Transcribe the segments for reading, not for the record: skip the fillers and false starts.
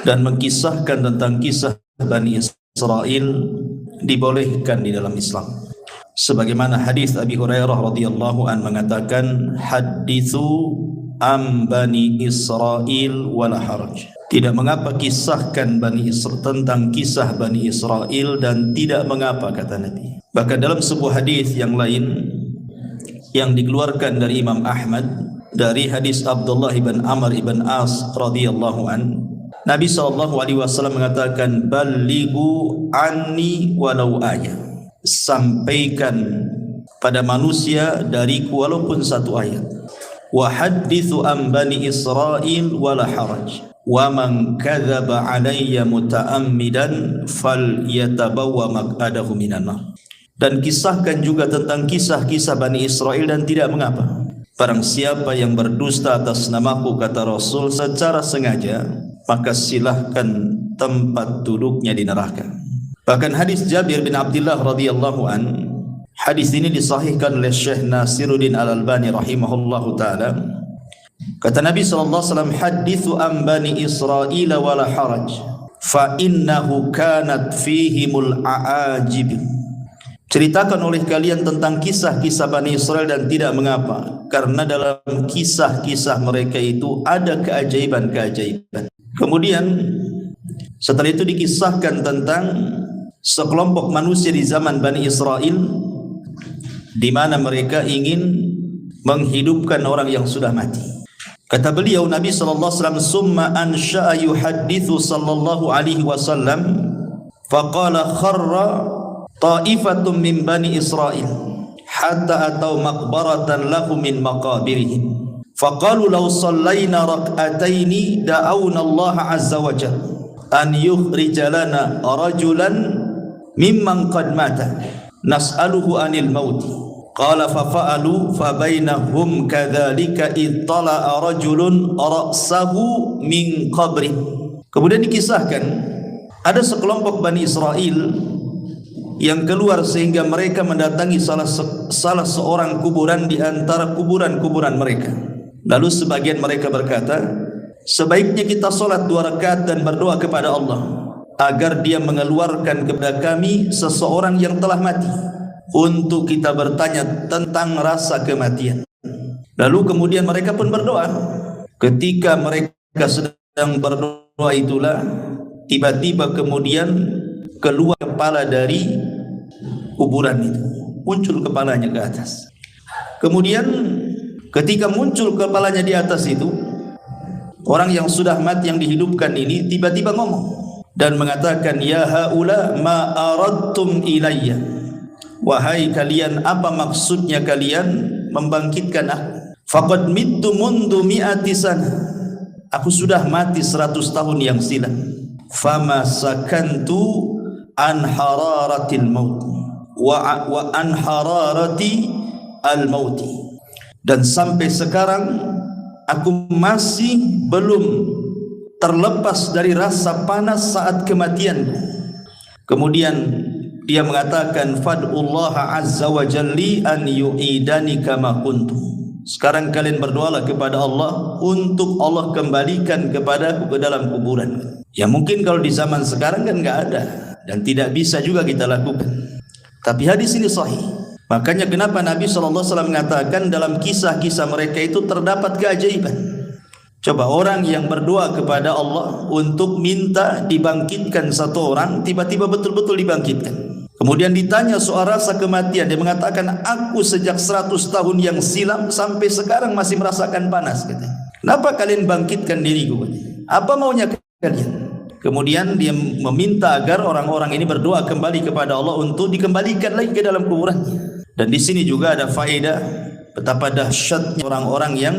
dan mengkisahkan tentang kisah Bani Israel dibolehkan di dalam Islam. Sebagaimana hadis Abi Hurairah radhiyallahu an mengatakan, hadithu am Bani Israel wala haraj. Tidak mengapa kisahkan tentang kisah Bani Israel dan tidak mengapa, kata Nabi. Bahkan dalam sebuah hadis yang lain yang dikeluarkan dari Imam Ahmad dari hadis Abdullah ibn Amr ibn As radhiyallahu an, Nabi SAW mengatakan, balighu anni walau ayat. Sampaikan pada manusia dariku walaupun satu ayat. Wa hadithu an Bani Israel wala haraj. Wa man kadzaba alayya muta'ammidan falyatabawwa maq'adahu minan nar. Dan kisahkan juga tentang kisah-kisah Bani Israel dan tidak mengapa. Barang siapa yang berdusta atas namaku, kata Rasul, secara sengaja, maka silahkan tempat duduknya di neraka. Bahkan hadis Jabir bin Abdullah radhiyallahu an, hadis ini disahihkan oleh Syekh Nasiruddin Al-Albani rahimahullahu taala. Kata Nabi SAW, hadithu an Bani Israel wala haraj, fa innahu kanat fihimul a'ajib. Ceritakan oleh kalian tentang kisah-kisah Bani Israel dan tidak mengapa, karena dalam kisah-kisah mereka itu ada keajaiban-keajaiban. Kemudian setelah itu dikisahkan tentang sekelompok manusia di zaman Bani Israel di mana mereka ingin menghidupkan orang yang sudah mati. Kata beliau, Nabi SAW, summa ansha'a yuhaddithu sallallahu alaihi wasallam faqala kharra ta'ifatun min Bani Israel hatta atau maqbaratan lahu min maqabirihim faqalu law sallayna rak'ataini da'awna Allah azza wa jalla an yukhrija lana rajulan mimman qad mata nas'aluhu anil maut. Qala fa fa'alu fa bainahum kadzalika ittala'a rajulun ra'sahu min qabri. Kemudian dikisahkan ada sekelompok Bani Israel yang keluar sehingga mereka mendatangi salah seorang kuburan di antara kuburan-kuburan mereka. Lalu sebagian mereka berkata, sebaiknya kita solat 2 rakaat dan berdoa kepada Allah agar dia mengeluarkan kepada kami seseorang yang telah mati untuk kita bertanya tentang rasa kematian. Lalu kemudian mereka pun berdoa. Ketika mereka sedang berdoa itulah tiba-tiba kemudian keluar kepala dari kuburan itu, muncul kepalanya ke atas. Kemudian ketika muncul kepalanya di atas itu, orang yang sudah mati yang dihidupkan ini tiba-tiba ngomong dan mengatakan, ya haula ma aradtum ilayya, wahai kalian, apa maksudnya kalian membangkitkan aku? Faqad mittu mundu mi'ati sana, aku sudah mati 100 tahun yang silam. Fama sakantu an hararatil maut wa an hararati al mauti, dan sampai sekarang aku masih belum terlepas dari rasa panas saat kematian. Kemudian dia mengatakan, fad'ullaha azza wa jalli an yu'idani kama kuntu. Sekarang kalian berdoalah kepada Allah untuk Allah kembalikan kepadaku ke dalam kuburan. Ya mungkin kalau di zaman sekarang kan enggak ada dan tidak bisa juga kita lakukan. Tapi hadis ini sahih. Makanya kenapa Nabi SAW mengatakan dalam kisah-kisah mereka itu terdapat keajaiban. Coba orang yang berdoa kepada Allah untuk minta dibangkitkan satu orang, tiba-tiba betul-betul dibangkitkan. Kemudian ditanya soal rasa kematian, dia mengatakan, aku sejak 100 tahun yang silam sampai sekarang masih merasakan panas. Kenapa kalian bangkitkan diriku? Apa maunya kalian? Kemudian dia meminta agar orang-orang ini berdoa kembali kepada Allah untuk dikembalikan lagi ke dalam kuburannya. Dan di sini juga ada faedah betapa dahsyatnya orang-orang yang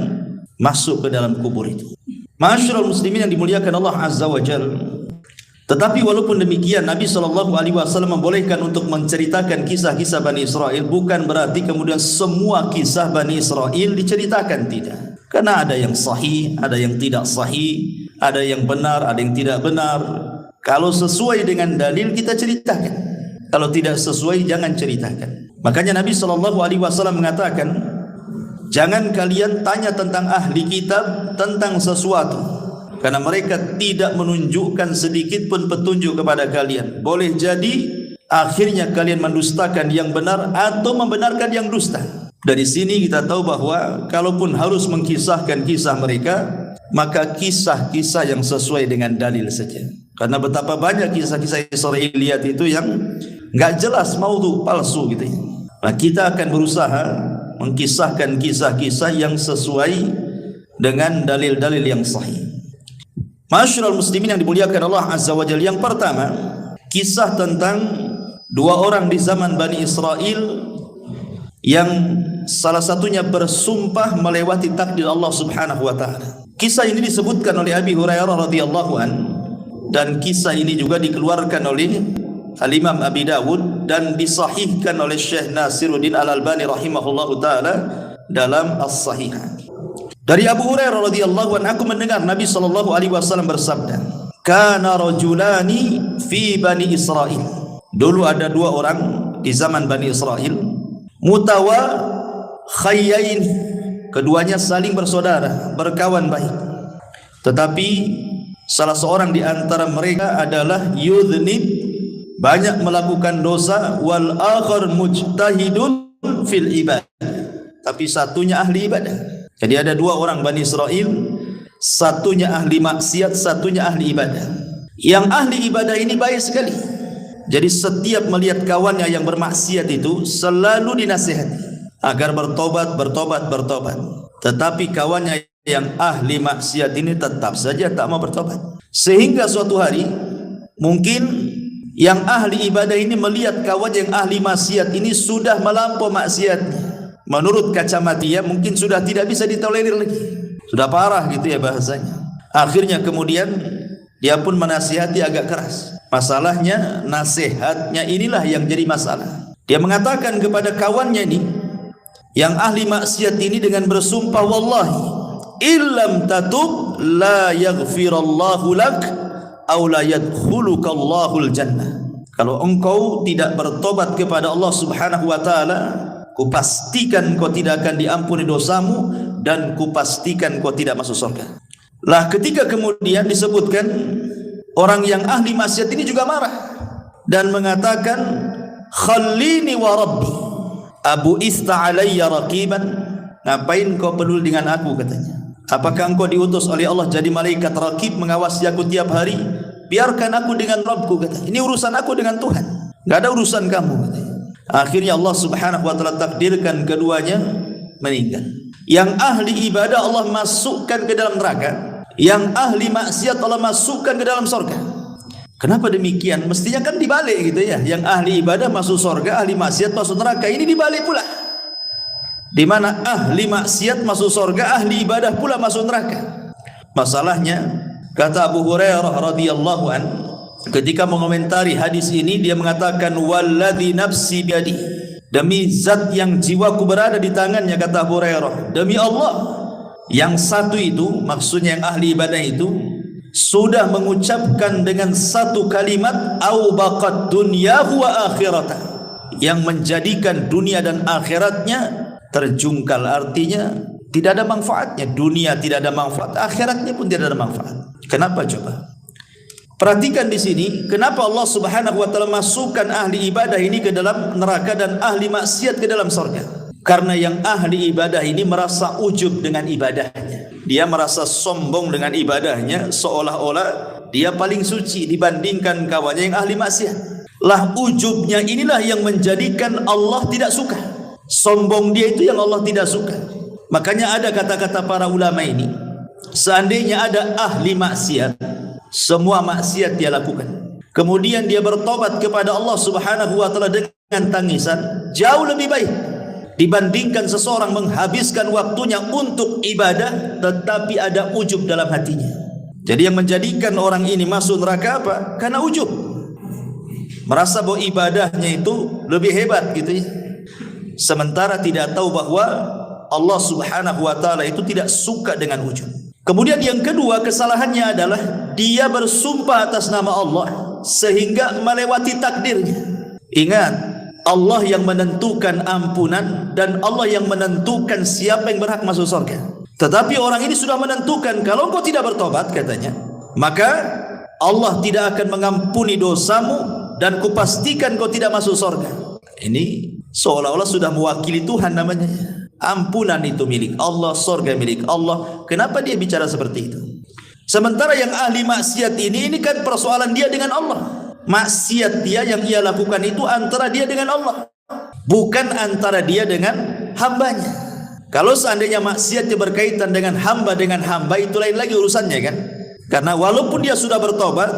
masuk ke dalam kubur itu. Ma'asyiral muslimin yang dimuliakan Allah Azza wa Jalla. Tetapi walaupun demikian, Nabi SAW membolehkan untuk menceritakan kisah-kisah Bani Israel, bukan berarti kemudian semua kisah Bani Israel diceritakan, tidak. Karena ada yang sahih, ada yang tidak sahih, ada yang benar, ada yang tidak benar. Kalau sesuai dengan dalil kita ceritakan, kalau tidak sesuai jangan ceritakan. Makanya Nabi SAW mengatakan, jangan kalian tanya tentang ahli kitab tentang sesuatu karena mereka tidak menunjukkan sedikit pun petunjuk kepada kalian. Boleh jadi akhirnya kalian mendustakan yang benar atau membenarkan yang dusta. Dari sini kita tahu bahwa kalaupun harus mengkisahkan kisah mereka, maka kisah-kisah yang sesuai dengan dalil saja. Karena betapa banyak kisah-kisah Israiliyat itu yang enggak jelas, maudhu, palsu gitu ya. Nah, kita akan berusaha mengkisahkan kisah-kisah yang sesuai dengan dalil-dalil yang sahih. Masyarul muslimin yang dimuliakan Allah Azza wa Jalla, yang pertama, kisah tentang dua orang di zaman Bani Israel yang salah satunya bersumpah melewati takdir Allah Subhanahu wa taala. Kisah ini disebutkan oleh Abi Hurairah radhiyallahu an, dan kisah ini juga dikeluarkan oleh Al-Imam Abi Dawud dan disahihkan oleh Syekh Nasiruddin Al-Albani rahimahullahu taala dalam As-Sahihah. Dari Abu Hurairah radhiyallahu anhu, aku mendengar Nabi sallallahu alaihi wasallam bersabda, "Kana rajulani fi Bani Israil." Dulu ada dua orang di zaman Bani Israel, mutawakhayyain, keduanya saling bersaudara, berkawan baik. Tetapi salah seorang di antara mereka adalah yudhnib, banyak melakukan dosa, wal akhar mujtahidun fil ibadah, tapi satunya ahli ibadah. Jadi ada dua orang Bani Israel, satunya ahli maksiat, satunya ahli ibadah. Yang ahli ibadah ini baik sekali. Jadi setiap melihat kawannya yang bermaksiat itu selalu dinasihati agar bertobat. Tetapi kawannya yang ahli maksiat ini tetap saja tak mau bertobat. Sehingga suatu hari mungkin yang ahli ibadah ini melihat kawan yang ahli maksiat ini sudah melampau maksiatnya. Menurut kacamata dia mungkin sudah tidak bisa ditolerir lagi, sudah parah gitu ya bahasanya. Akhirnya kemudian dia pun menasihati agak keras. Masalahnya nasihatnya inilah yang jadi masalah. Dia mengatakan kepada kawannya ini yang ahli maksiat ini dengan bersumpah, wallahi illam tatub la yaghfirallahu lak aw la yadkhulukallahul jannah. Kalau engkau tidak bertobat kepada Allah Subhanahu wa taala, kupastikan kau tidak akan diampuni dosamu dan kupastikan kau tidak masuk surga. Lah ketika kemudian disebutkan, orang yang ahli maksiat ini juga marah dan mengatakan, khallini wa rabbi abu ista alayya raqiban, ngapain kau peduli dengan aku, katanya. Apakah engkau diutus oleh Allah jadi malaikat raqib mengawasi aku tiap hari? Biarkan aku dengan Rabbku, katanya. Ini urusan aku dengan Tuhan, enggak ada urusan kamu, katanya. Akhirnya Allah Subhanahu wa taala takdirkan keduanya meninggal. Yang ahli ibadah Allah masukkan ke dalam neraka, yang ahli maksiat Allah masukkan ke dalam surga. Kenapa demikian? Mestinya kan dibalik gitu ya. Yang ahli ibadah masuk surga, ahli maksiat masuk neraka. Ini dibalik pula. Di mana ahli maksiat masuk surga, ahli ibadah pula masuk neraka. Masalahnya, kata Abu Hurairah radhiyallahu an, ketika mengomentari hadis ini, dia mengatakan, walladzi nafsi biadi, demi zat yang jiwaku berada di tangannya, kata Abu Hurairah, demi Allah, yang satu itu, maksudnya yang ahli ibadah itu, sudah mengucapkan dengan satu kalimat, au baqad dunyahu wa akhiratah, yang menjadikan dunia dan akhiratnya terjungkal. Artinya tidak ada manfaatnya. Dunia tidak ada manfaat, akhiratnya pun tidak ada manfaat. Kenapa coba? Perhatikan di sini, kenapa Allah Subhanahu wa taala masukkan ahli ibadah ini ke dalam neraka dan ahli maksiat ke dalam surga? Karena yang ahli ibadah ini merasa ujub dengan ibadahnya. Dia merasa sombong dengan ibadahnya, seolah-olah dia paling suci dibandingkan kawannya yang ahli maksiat. Lah ujubnya inilah yang menjadikan Allah tidak suka. Sombong dia itu yang Allah tidak suka. Makanya ada kata-kata para ulama ini, seandainya ada ahli maksiat, semua maksiat dia lakukan, kemudian dia bertobat kepada Allah Subhanahu wa taala dengan tangisan, jauh lebih baik dibandingkan seseorang menghabiskan waktunya untuk ibadah tetapi ada ujub dalam hatinya. Jadi yang menjadikan orang ini masuk neraka apa? Karena ujub, merasa bahwa ibadahnya itu lebih hebat gitu ya. Sementara tidak tahu bahwa Allah Subhanahu wa taala itu tidak suka dengan ujub. Kemudian yang kedua, kesalahannya adalah dia bersumpah atas nama Allah sehingga melewati takdirnya. Ingat, Allah yang menentukan ampunan dan Allah yang menentukan siapa yang berhak masuk surga. Tetapi orang ini sudah menentukan kalau engkau tidak bertobat, katanya, maka Allah tidak akan mengampuni dosamu dan kupastikan kau tidak masuk surga. Ini seolah-olah sudah mewakili Tuhan namanya. Ampunan itu milik Allah, surga milik Allah. Kenapa dia bicara seperti itu? Sementara yang ahli maksiat ini kan persoalan dia dengan Allah. Maksiat dia yang ia lakukan itu antara dia dengan Allah, bukan antara dia dengan hambanya. Kalau seandainya maksiatnya berkaitan dengan hamba itu lain lagi urusannya kan. Karena walaupun dia sudah bertobat,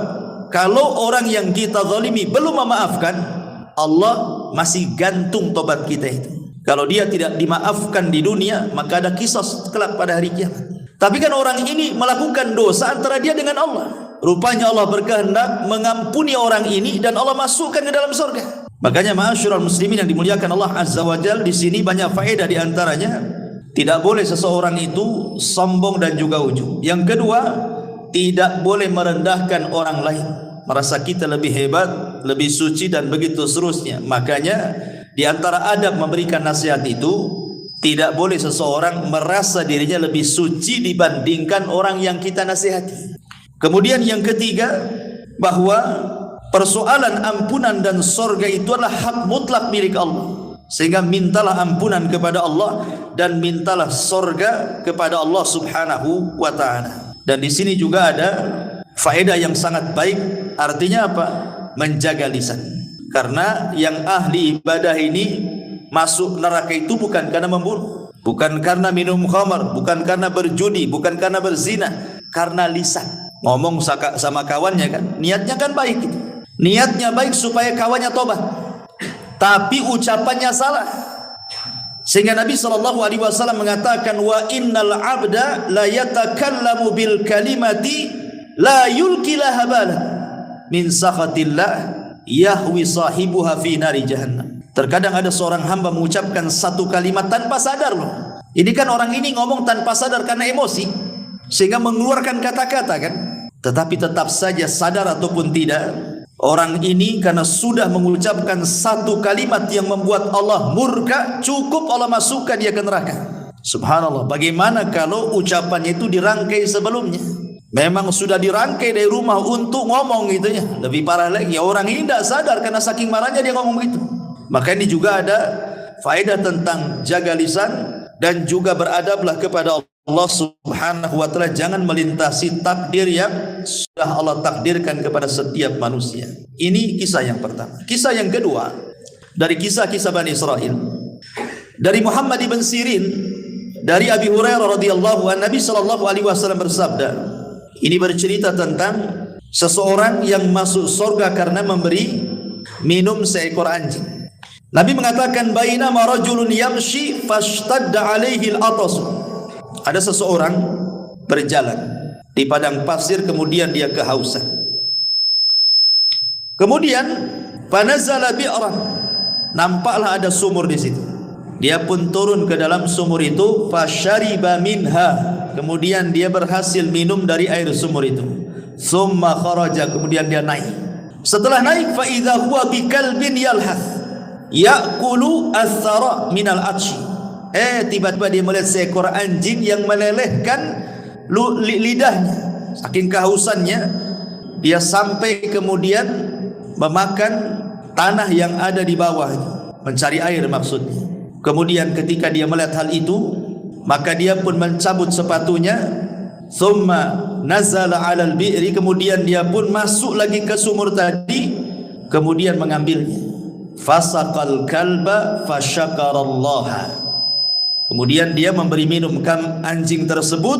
kalau orang yang kita zalimi belum memaafkan, Allah masih gantung tobat kita itu. Kalau dia tidak dimaafkan di dunia, maka ada kisah kelak pada hari kiamat. Tapi kan orang ini melakukan dosa antara dia dengan Allah. Rupanya Allah berkehendak mengampuni orang ini dan Allah masukkan ke dalam surga. Makanya ma'asyiral muslimin yang dimuliakan Allah Azza wa Jalla, di sini banyak faedah, di antaranya tidak boleh seseorang itu sombong dan juga ujub. Yang kedua, tidak boleh merendahkan orang lain, merasa kita lebih hebat, lebih suci dan begitu seterusnya. Makanya di antara adab memberikan nasihat itu, tidak boleh seseorang merasa dirinya lebih suci dibandingkan orang yang kita nasihati. Kemudian yang ketiga, bahwa persoalan ampunan dan surga itu adalah hak mutlak milik Allah. Sehingga mintalah ampunan kepada Allah dan mintalah surga kepada Allah Subhanahu wa ta'ala. Dan di sini juga ada faedah yang sangat baik. Artinya apa? Menjaga lisan. Karena yang ahli ibadah ini masuk neraka itu bukan karena membunuh, bukan karena minum khamar, bukan karena berjudi, bukan karena berzina, karena lisan. Ngomong sama kawannya kan, niatnya kan baik gitu. Niatnya baik supaya kawannya tobat, tapi ucapannya salah. Sehingga Nabi SAW mengatakan, wa innal abda la yatakallamu bil kalimati la yulki laha bala min sakhatillah yahwi sahibuha fi nari jahannam. Terkadang ada seorang hamba mengucapkan satu kalimat tanpa sadar loh. Ini kan orang ini ngomong tanpa sadar karena emosi, sehingga mengeluarkan kata-kata kan. Tetapi tetap saja sadar ataupun tidak, orang ini karena sudah mengucapkan satu kalimat yang membuat Allah murka, cukup Allah masukkan dia ke neraka. Subhanallah, bagaimana kalau ucapannya itu dirangkai sebelumnya? Memang sudah dirangkai dari rumah untuk ngomong gitu ya. Lebih parah lagi, orang ini tidak sadar karena saking marahnya dia ngomong begitu. Maka ini juga ada faedah tentang jaga lisan dan juga beradablah kepada Allah Subhanahu wa ta'ala. Jangan melintasi takdir yang sudah Allah takdirkan kepada setiap manusia. Ini kisah yang pertama. Kisah yang kedua dari kisah-kisah Bani Israel, dari Muhammad ibn Sirin, dari Abi Hurairah radhiyallahu anhu, Nabi sallallahu alaihi wasallam bersabda. Ini bercerita tentang seseorang yang masuk surga karena memberi minum seekor anjing. Nabi mengatakan, bainama rajulun yamshi fashtadda alaihi al-atas. Ada seseorang berjalan di padang pasir, kemudian dia kehausan. Kemudian fanazala bi'ran, nampaklah ada sumur di situ. Dia pun turun ke dalam sumur itu, fasyariba minha. Kemudian dia berhasil minum dari air sumur itu. Summa kharaja, kemudian dia naik. Setelah naik, fa idza huwa bikalbin yalhath ya'kulu athara minal atshi. Tiba-tiba dia melihat seekor anjing yang melelehkan lidahnya. Saking kehausannya, dia sampai kemudian memakan tanah yang ada di bawahnya, mencari air maksudnya. Kemudian ketika dia melihat hal itu, maka dia pun mencabut sepatunya. Thumma nazala 'alal bi'ri, kemudian dia pun masuk lagi ke sumur tadi, kemudian mengambilnya. Fasaqal kalba fasyakarallaha. Kemudian dia memberi minum anjing tersebut.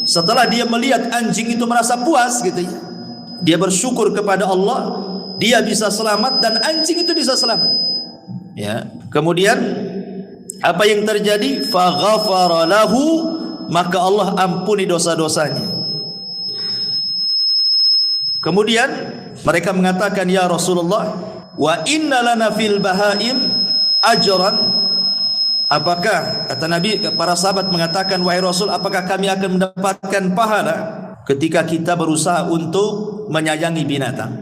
Setelah dia melihat anjing itu merasa puas gitu ya, dia bersyukur kepada Allah, dia bisa selamat dan anjing itu bisa selamat ya. Kemudian apa yang terjadi? Faghafara lahu, maka Allah ampuni dosa-dosanya. Kemudian mereka mengatakan, ya Rasulullah, wa inna lana fil bahaim ajran. Apakah, kata Nabi, para sahabat mengatakan, wahai Rasul, apakah kami akan mendapatkan pahala ketika kita berusaha untuk menyayangi binatang?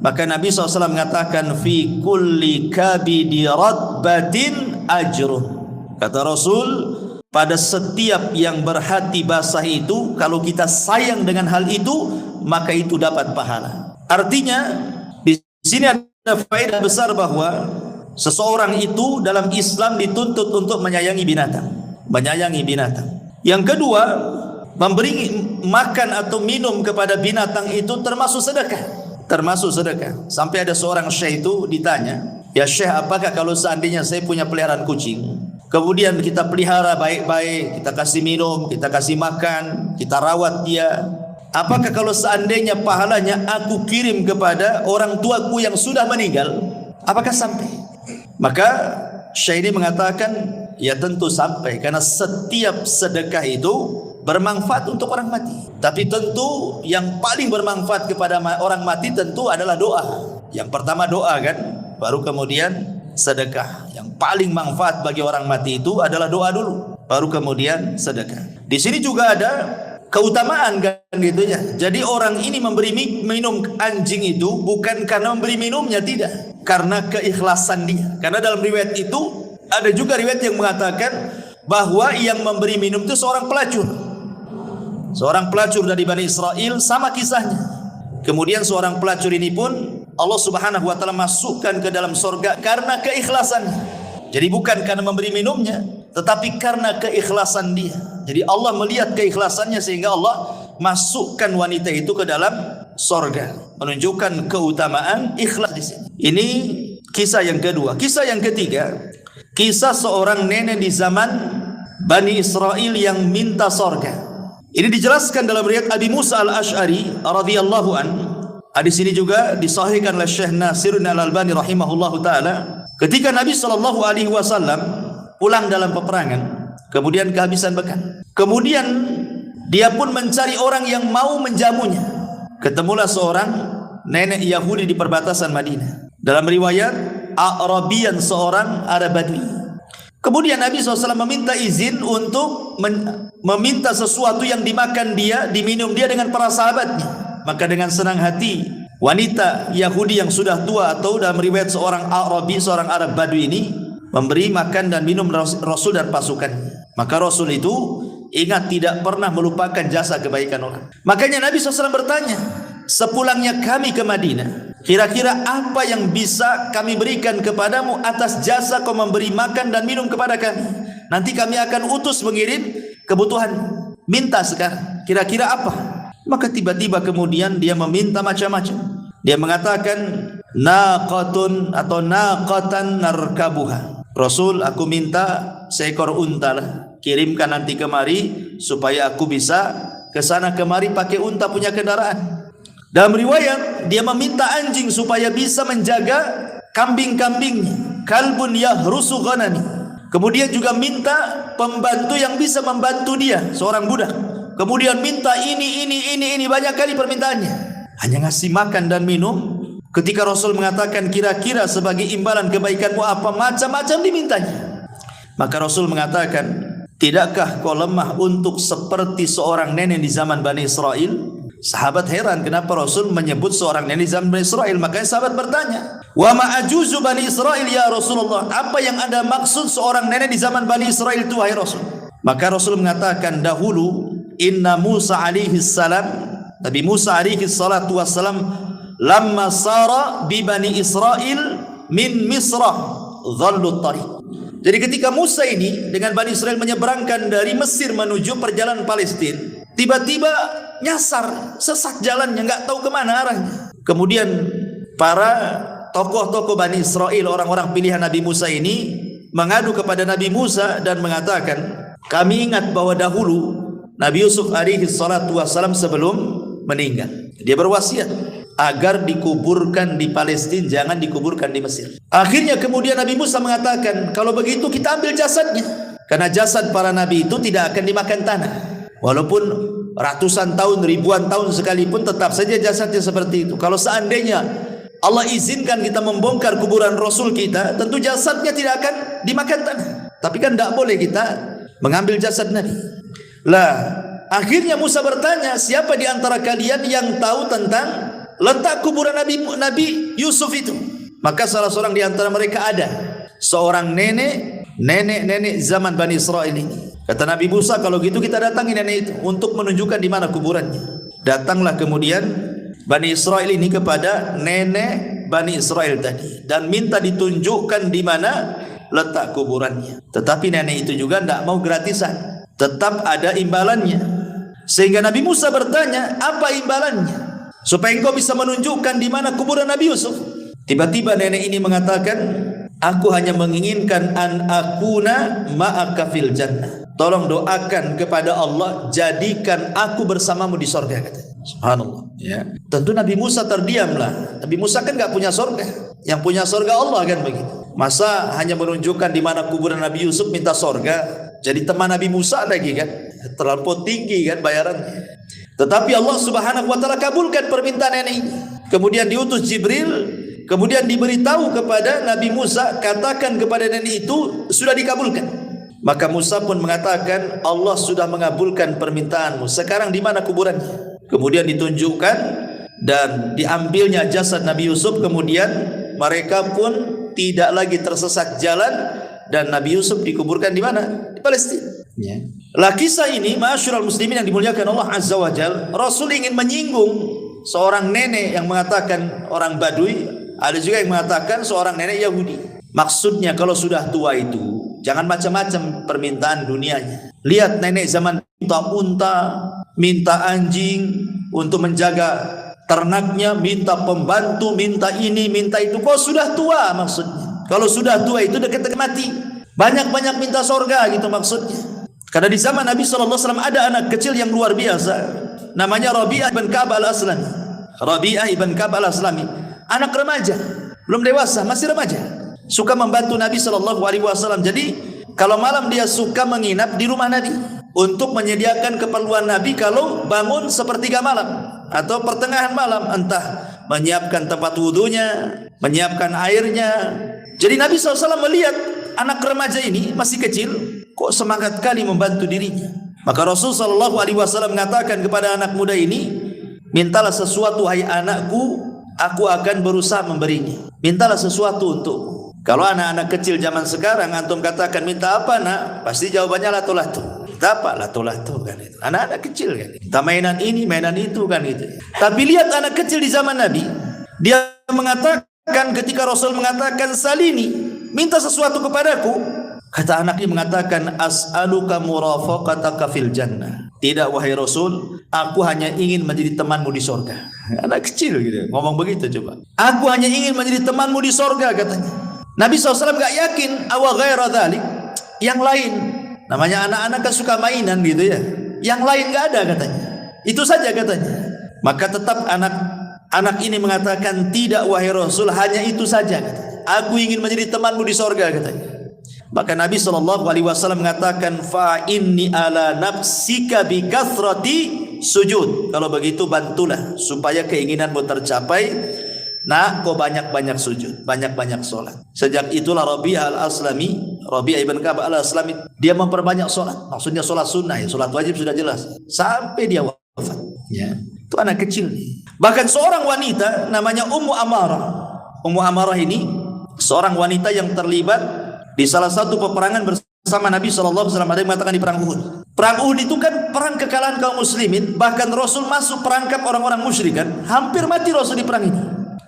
Maka Nabi SAW mengatakan, fi kulli kabidi ratbatin ajrun. Kata Rasul, pada setiap yang berhati basah itu, kalau kita sayang dengan hal itu, maka itu dapat pahala. Artinya di sini ada faedah besar bahwa seseorang itu dalam Islam dituntut untuk menyayangi binatang, menyayangi binatang. Yang kedua, memberi makan atau minum kepada binatang itu termasuk sedekah, termasuk sedekah. Sampai ada seorang syekh itu ditanya, "Ya syekh, apakah kalau seandainya saya punya peliharaan kucing, kemudian kita pelihara baik-baik, kita kasih minum, kita kasih makan, kita rawat dia, apakah kalau seandainya pahalanya aku kirim kepada orang tuaku yang sudah meninggal, apakah sampai?" Maka syekh ini mengatakan, ya tentu sampai, karena setiap sedekah itu bermanfaat untuk orang mati. Tapi tentu yang paling bermanfaat kepada orang mati tentu adalah doa. Yang pertama doa kan, baru kemudian sedekah. Yang paling manfaat bagi orang mati itu adalah doa dulu, baru kemudian sedekah. Di sini juga ada keutamaan kan gitu ya. Jadi orang ini memberi minum anjing itu bukan karena memberi minumnya, tidak, karena keikhlasan dia. Karena dalam riwayat itu ada juga riwayat yang mengatakan bahwa yang memberi minum itu seorang pelacur. Seorang pelacur dari Bani Israel, sama kisahnya. Kemudian seorang pelacur ini pun Allah Subhanahu wa taala masukkan ke dalam surga karena keikhlasannya. Jadi bukan karena memberi minumnya, tetapi karena keikhlasan dia. Jadi Allah melihat keikhlasannya sehingga Allah masukkan wanita itu ke dalam surga. Menunjukkan keutamaan ikhlas di sini. Ini kisah yang kedua. Kisah yang ketiga, kisah seorang nenek di zaman Bani Israel yang minta surga. Ini dijelaskan dalam riwayat Abi Musa al-Ash'ari radhiyallahu an. Hadis ini juga disahihkan oleh Syekh Nasiruddin Al-Albani rahimahullahu taala. Ketika Nabi SAW pulang dalam peperangan, kemudian kehabisan bekal, kemudian dia pun mencari orang yang mau menjamunya. Ketemulah seorang nenek Yahudi di perbatasan Madinah. Dalam riwayat Arabian, seorang Arab Badui. Kemudian Nabi SAW meminta izin untuk meminta sesuatu yang dimakan dia, diminum dia dengan para sahabatnya. Maka dengan senang hati wanita Yahudi yang sudah tua, atau dalam riwayat seorang Arabi, seorang Arab Badui ini, memberi makan dan minum Rasul dan pasukannya. Maka Rasul itu ingat tidak pernah melupakan jasa kebaikan orang. Makanya Nabi SAW bertanya, sepulangnya kami ke Madinah, kira-kira apa yang bisa kami berikan kepadamu atas jasa kau memberi makan dan minum kepada kami? Nanti kami akan utus mengirim kebutuhan. Minta sekarang, kira-kira apa? Maka tiba-tiba kemudian dia meminta macam-macam. Dia mengatakan, naqatun atau naqatan narkabuha. Rasul, aku minta seekor unta lah, kirimkan nanti kemari supaya aku bisa ke sana kemari pakai unta punya kendaraan. Dalam riwayat dia meminta anjing supaya bisa menjaga kambing-kambingnya, kalbun yahrusu ghanami. Kemudian juga minta pembantu yang bisa membantu dia, seorang budak. Kemudian minta ini banyak kali permintaannya. Hanya ngasih makan dan minum. Ketika Rasul mengatakan kira-kira sebagai imbalan kebaikanmu apa, macam-macam dimintanya. Maka Rasul mengatakan, tidakkah kau lemah untuk seperti seorang nenek di zaman Bani Israel? Sahabat heran kenapa Rasul menyebut seorang nenek di zaman Bani Israel. Makanya sahabat bertanya, wa ma ajuzu Bani Israel ya Rasulullah, apa yang Anda maksud seorang nenek di zaman Bani Israel itu wahai Rasul? Maka Rasul mengatakan, dahulu inna Musa alaihi salam, Nabi Musa alaihi salatu wassalam, lamma sara bi Bani Israel min Misra dhallu tariq. Jadi ketika Musa ini dengan Bani Israel menyeberangkan dari Mesir menuju perjalanan Palestina, tiba-tiba nyasar, sesat jalannya, nggak tahu kemana arahnya. Kemudian para tokoh-tokoh Bani Israel, orang-orang pilihan Nabi Musa ini, mengadu kepada Nabi Musa dan mengatakan, kami ingat bahwa dahulu Nabi Yusuf alaihi salatu wassalam sebelum meninggal, dia berwasiat agar dikuburkan di Palestina, jangan dikuburkan di Mesir. Akhirnya kemudian Nabi Musa mengatakan, kalau begitu kita ambil jasadnya, karena jasad para nabi itu tidak akan dimakan tanah. Walaupun ratusan tahun, ribuan tahun sekalipun, tetap saja jasadnya seperti itu. Kalau seandainya Allah izinkan kita membongkar kuburan Rasul kita, tentu jasadnya tidak akan dimakan tanah. Tapi kan tidak boleh kita mengambil jasad Nabi. Lah, akhirnya Musa bertanya, siapa di antara kalian yang tahu tentang letak kuburan Nabi Yusuf itu? Maka salah seorang di antara mereka ada seorang nenek zaman Bani Israel ini. Kata Nabi Musa, kalau gitu kita datangi nenek itu untuk menunjukkan di mana kuburannya. Datanglah kemudian Bani Israel ini kepada nenek Bani Israel tadi dan minta ditunjukkan di mana letak kuburannya. Tetapi nenek itu juga tidak mau gratisan, tetap ada imbalannya. Sehingga Nabi Musa bertanya, apa imbalannya supaya engkau bisa menunjukkan di mana kuburan Nabi Yusuf? Tiba-tiba nenek ini mengatakan, aku hanya menginginkan an akuna ma'aka fil jannah. Tolong doakan kepada Allah, jadikan aku bersamamu di sorga, katanya. Subhanallah. Ya. Tentu Nabi Musa terdiamlah. Nabi Musa kan nggak punya sorga, yang punya sorga Allah kan begitu. Masa hanya menunjukkan di mana kuburan Nabi Yusuf minta sorga? Jadi teman Nabi Musa lagi kan? Terlalu tinggi kan bayarannya. Tetapi Allah Subhanahu wa taala kabulkan permintaan nenek ini. Kemudian diutus Jibril, kemudian diberitahu kepada Nabi Musa, katakan kepada nenek itu sudah dikabulkan. Maka Musa pun mengatakan, Allah sudah mengabulkan permintaanmu. Sekarang di mana kuburannya? Kemudian ditunjukkan dan diambilnya jasad Nabi Yusuf. Kemudian mereka pun tidak lagi tersesat jalan dan Nabi Yusuf dikuburkan di mana? Di Palestina. Ya. Lah kisah ini, ma'asyiral muslimin yang dimuliakan Allah Azza wa Jalla, Rasul ingin menyinggung seorang nenek yang mengatakan orang Badui, ada juga yang mengatakan seorang nenek Yahudi. Maksudnya kalau sudah tua itu jangan macam-macam permintaan dunianya. Lihat nenek zaman minta unta, minta anjing untuk menjaga ternaknya, minta pembantu, minta ini, minta itu. Kok sudah tua maksudnya? Kalau sudah tua itu dekat-dekat mati. Banyak-banyak minta sorga gitu maksudnya. Karena di zaman Nabi SAW ada anak kecil yang luar biasa. Namanya Rabi'ah ibn Ka'ab al-Aslami. Rabi'ah ibn Ka'ab al-Aslami. Anak remaja, belum dewasa, masih remaja. Suka membantu Nabi SAW. Jadi kalau malam dia suka menginap di rumah Nabi untuk menyediakan keperluan Nabi kalau bangun sepertiga malam atau pertengahan malam, entah menyiapkan tempat wudunya, menyiapkan airnya. Jadi Nabi SAW melihat anak remaja ini masih kecil, kok semangat kali membantu dirinya. Maka Rasulullah SAW mengatakan kepada anak muda ini, mintalah sesuatu hai anakku, aku akan berusaha memberinya. Mintalah sesuatu untukku. Kalau anak-anak kecil zaman sekarang antum katakan minta apa nak, pasti jawabannya lato-lato. Minta apa? Lato-lato kan itu. Anak-anak kecil kan. Minta mainan ini, mainan itu kan itu. Tapi lihat anak kecil di zaman Nabi, dia mengatakan ketika Rasul mengatakan salini, minta sesuatu kepadaku. Kata anak ini mengatakan as'aluka murafaqataka fil jannah. Tidak wahai Rasul, aku hanya ingin menjadi temanmu di sorga. Anak kecil gitu, ngomong begitu coba. Aku hanya ingin menjadi temanmu di sorga katanya. Nabi SAW gak yakin awa ghaira dhalik, yang lain. Namanya anak-anak kan suka mainan gitu ya. Yang lain gak ada katanya. Itu saja katanya. Maka tetap anak ini mengatakan tidak wahai Rasul, hanya itu saja katanya. Aku ingin menjadi temanmu di sorga katanya. Maka Nabi SAW mengatakan fa inni ala nafsika bi kathrati sujud. Kalau begitu bantulah supaya keinginanmu tercapai. Nah, kau banyak-banyak sujud, banyak-banyak sholat. Sejak itulah Rabi'ah al-Aslami, Rabi'ah ibn Ka'ab al-Aslami, dia memperbanyak sholat. Maksudnya sholat sunnah ya, sholat wajib sudah jelas. Sampai dia wafat. Ya, itu anak kecil. Bahkan seorang wanita namanya Ummu Amarah. Ummu Amarah ini seorang wanita yang terlibat di salah satu peperangan bersama Nabi SAW. Ada yang mengatakan di perang Uhud. Perang Uhud itu kan perang kekalahan kaum muslimin. Bahkan Rasul masuk perangkap orang-orang musyrikan. Hampir mati Rasul di perang ini.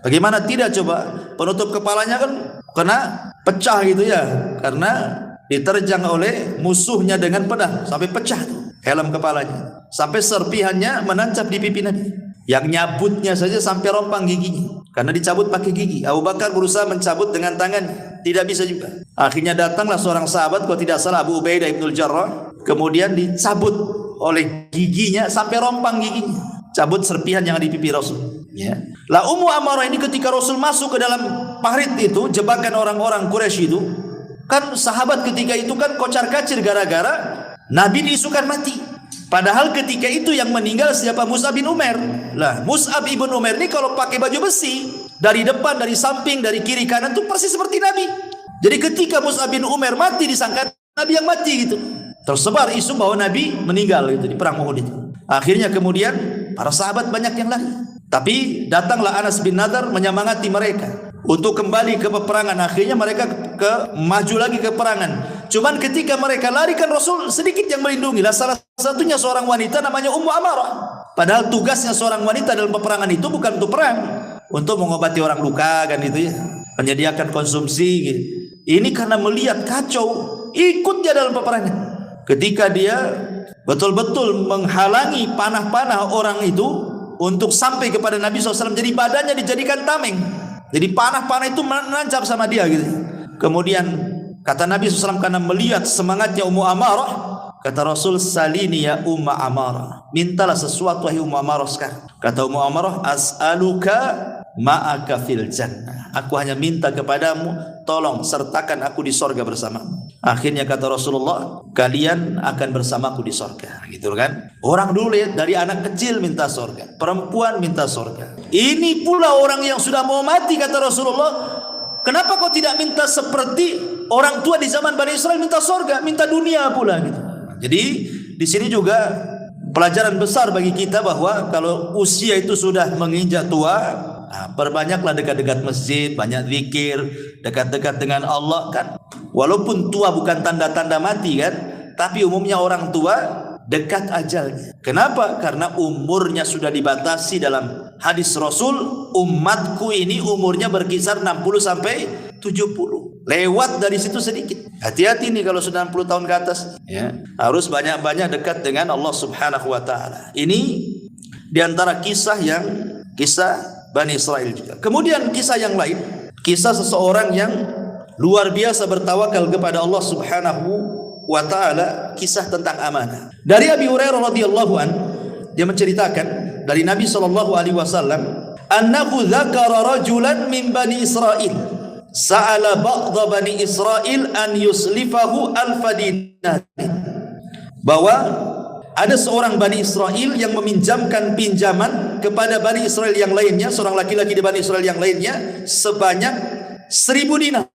Bagaimana tidak coba, penutup kepalanya kan kena pecah gitu ya, karena diterjang oleh musuhnya dengan pedang sampai pecah helm kepalanya, sampai serpihannya menancap di pipi Nabi. Yang nyabutnya saja sampai rompang giginya karena dicabut pakai gigi. Abu Bakar berusaha mencabut dengan tangan, tidak bisa juga. Akhirnya datanglah seorang sahabat, kalau tidak salah Abu Ubaidah ibnul Jarrah, kemudian dicabut oleh giginya sampai rompang giginya. Cabut serpihan yang ada di pipi Rasul. Ya. Lah Ummu Amarah ini ketika Rasul masuk ke dalam parit itu, jebakan orang-orang Quraisy itu, kan sahabat ketika itu kan kocar-kacir gara-gara Nabi diisukan mati. Padahal ketika itu yang meninggal siapa? Mus'ab bin Umair. Lah Mus'ab bin Umair ini kalau pakai baju besi, dari depan, dari samping, dari kiri kanan itu persis seperti Nabi. Jadi ketika Mus'ab bin Umair mati disangka Nabi yang mati gitu. Tersebar isu bahwa Nabi meninggal itu di perang Uhud itu. Akhirnya kemudian para sahabat banyak yang lari. Tapi datanglah Anas bin Nadar menyemangati mereka untuk kembali ke peperangan. Akhirnya mereka maju lagi ke peperangan. Cuman ketika mereka larikan Rasul sedikit yang melindungi. Lah salah satunya seorang wanita namanya Ummu Amarah. Padahal tugasnya seorang wanita dalam peperangan itu bukan untuk perang, untuk mengobati orang luka kan itu ya, menyediakan konsumsi gitu. Ini karena melihat kacau, ikut dia dalam peperangan. Ketika dia betul-betul menghalangi panah-panah orang itu untuk sampai kepada Nabi SAW, jadi badannya dijadikan tameng. Jadi panah-panah itu menancap sama dia gitu. Kemudian kata Nabi SAW karena melihat semangatnya Ummu Amarah, kata Rasul, salini ya Umma Amarah, mintalah sesuatu wahai Ummu Amarah sekarang. Kata Ummu Amarah, as'aluka ma'aka fil jannah, aku hanya minta kepadamu, tolong sertakan aku di sorga bersamamu. Akhirnya kata Rasulullah, kalian akan bersamaku di sorga, gitu kan. Orang dulu ya, dari anak kecil minta sorga, perempuan minta sorga. Ini pula orang yang sudah mau mati, kata Rasulullah, kenapa kau tidak minta seperti orang tua di zaman Bani Israel minta sorga, minta dunia pula gitu. Jadi di sini juga pelajaran besar bagi kita bahwa kalau usia itu sudah menginjak tua, perbanyaklah dekat-dekat masjid, banyak zikir, dekat-dekat dengan Allah kan. Walaupun tua bukan tanda-tanda mati kan, tapi umumnya orang tua dekat ajalnya. Kenapa? Karena umurnya sudah dibatasi dalam hadis Rasul, umatku ini umurnya berkisar 60 sampai 70. Lewat dari situ sedikit. Hati-hati nih kalau sudah 60 tahun ke atas ya. Harus banyak-banyak dekat dengan Allah Subhanahu wa taala. Ini diantara kisah Bani Israel juga. Kemudian kisah yang lain, kisah seseorang yang luar biasa bertawakal kepada Allah Subhanahu wa taala, kisah tentang amanah. Dari Abi Hurairah radhiyallahu an, dia menceritakan dari Nabi sallallahu alaihi wasallam, annahu dzakara rajulan min Bani Israil sa'ala ba'dha Bani Israil an yuslifahu alfa dinar. Bahwa ada seorang Bani Israel yang meminjamkan pinjaman kepada Bani Israel yang lainnya, seorang laki-laki di Bani Israel yang lainnya, sebanyak 1000 dinar.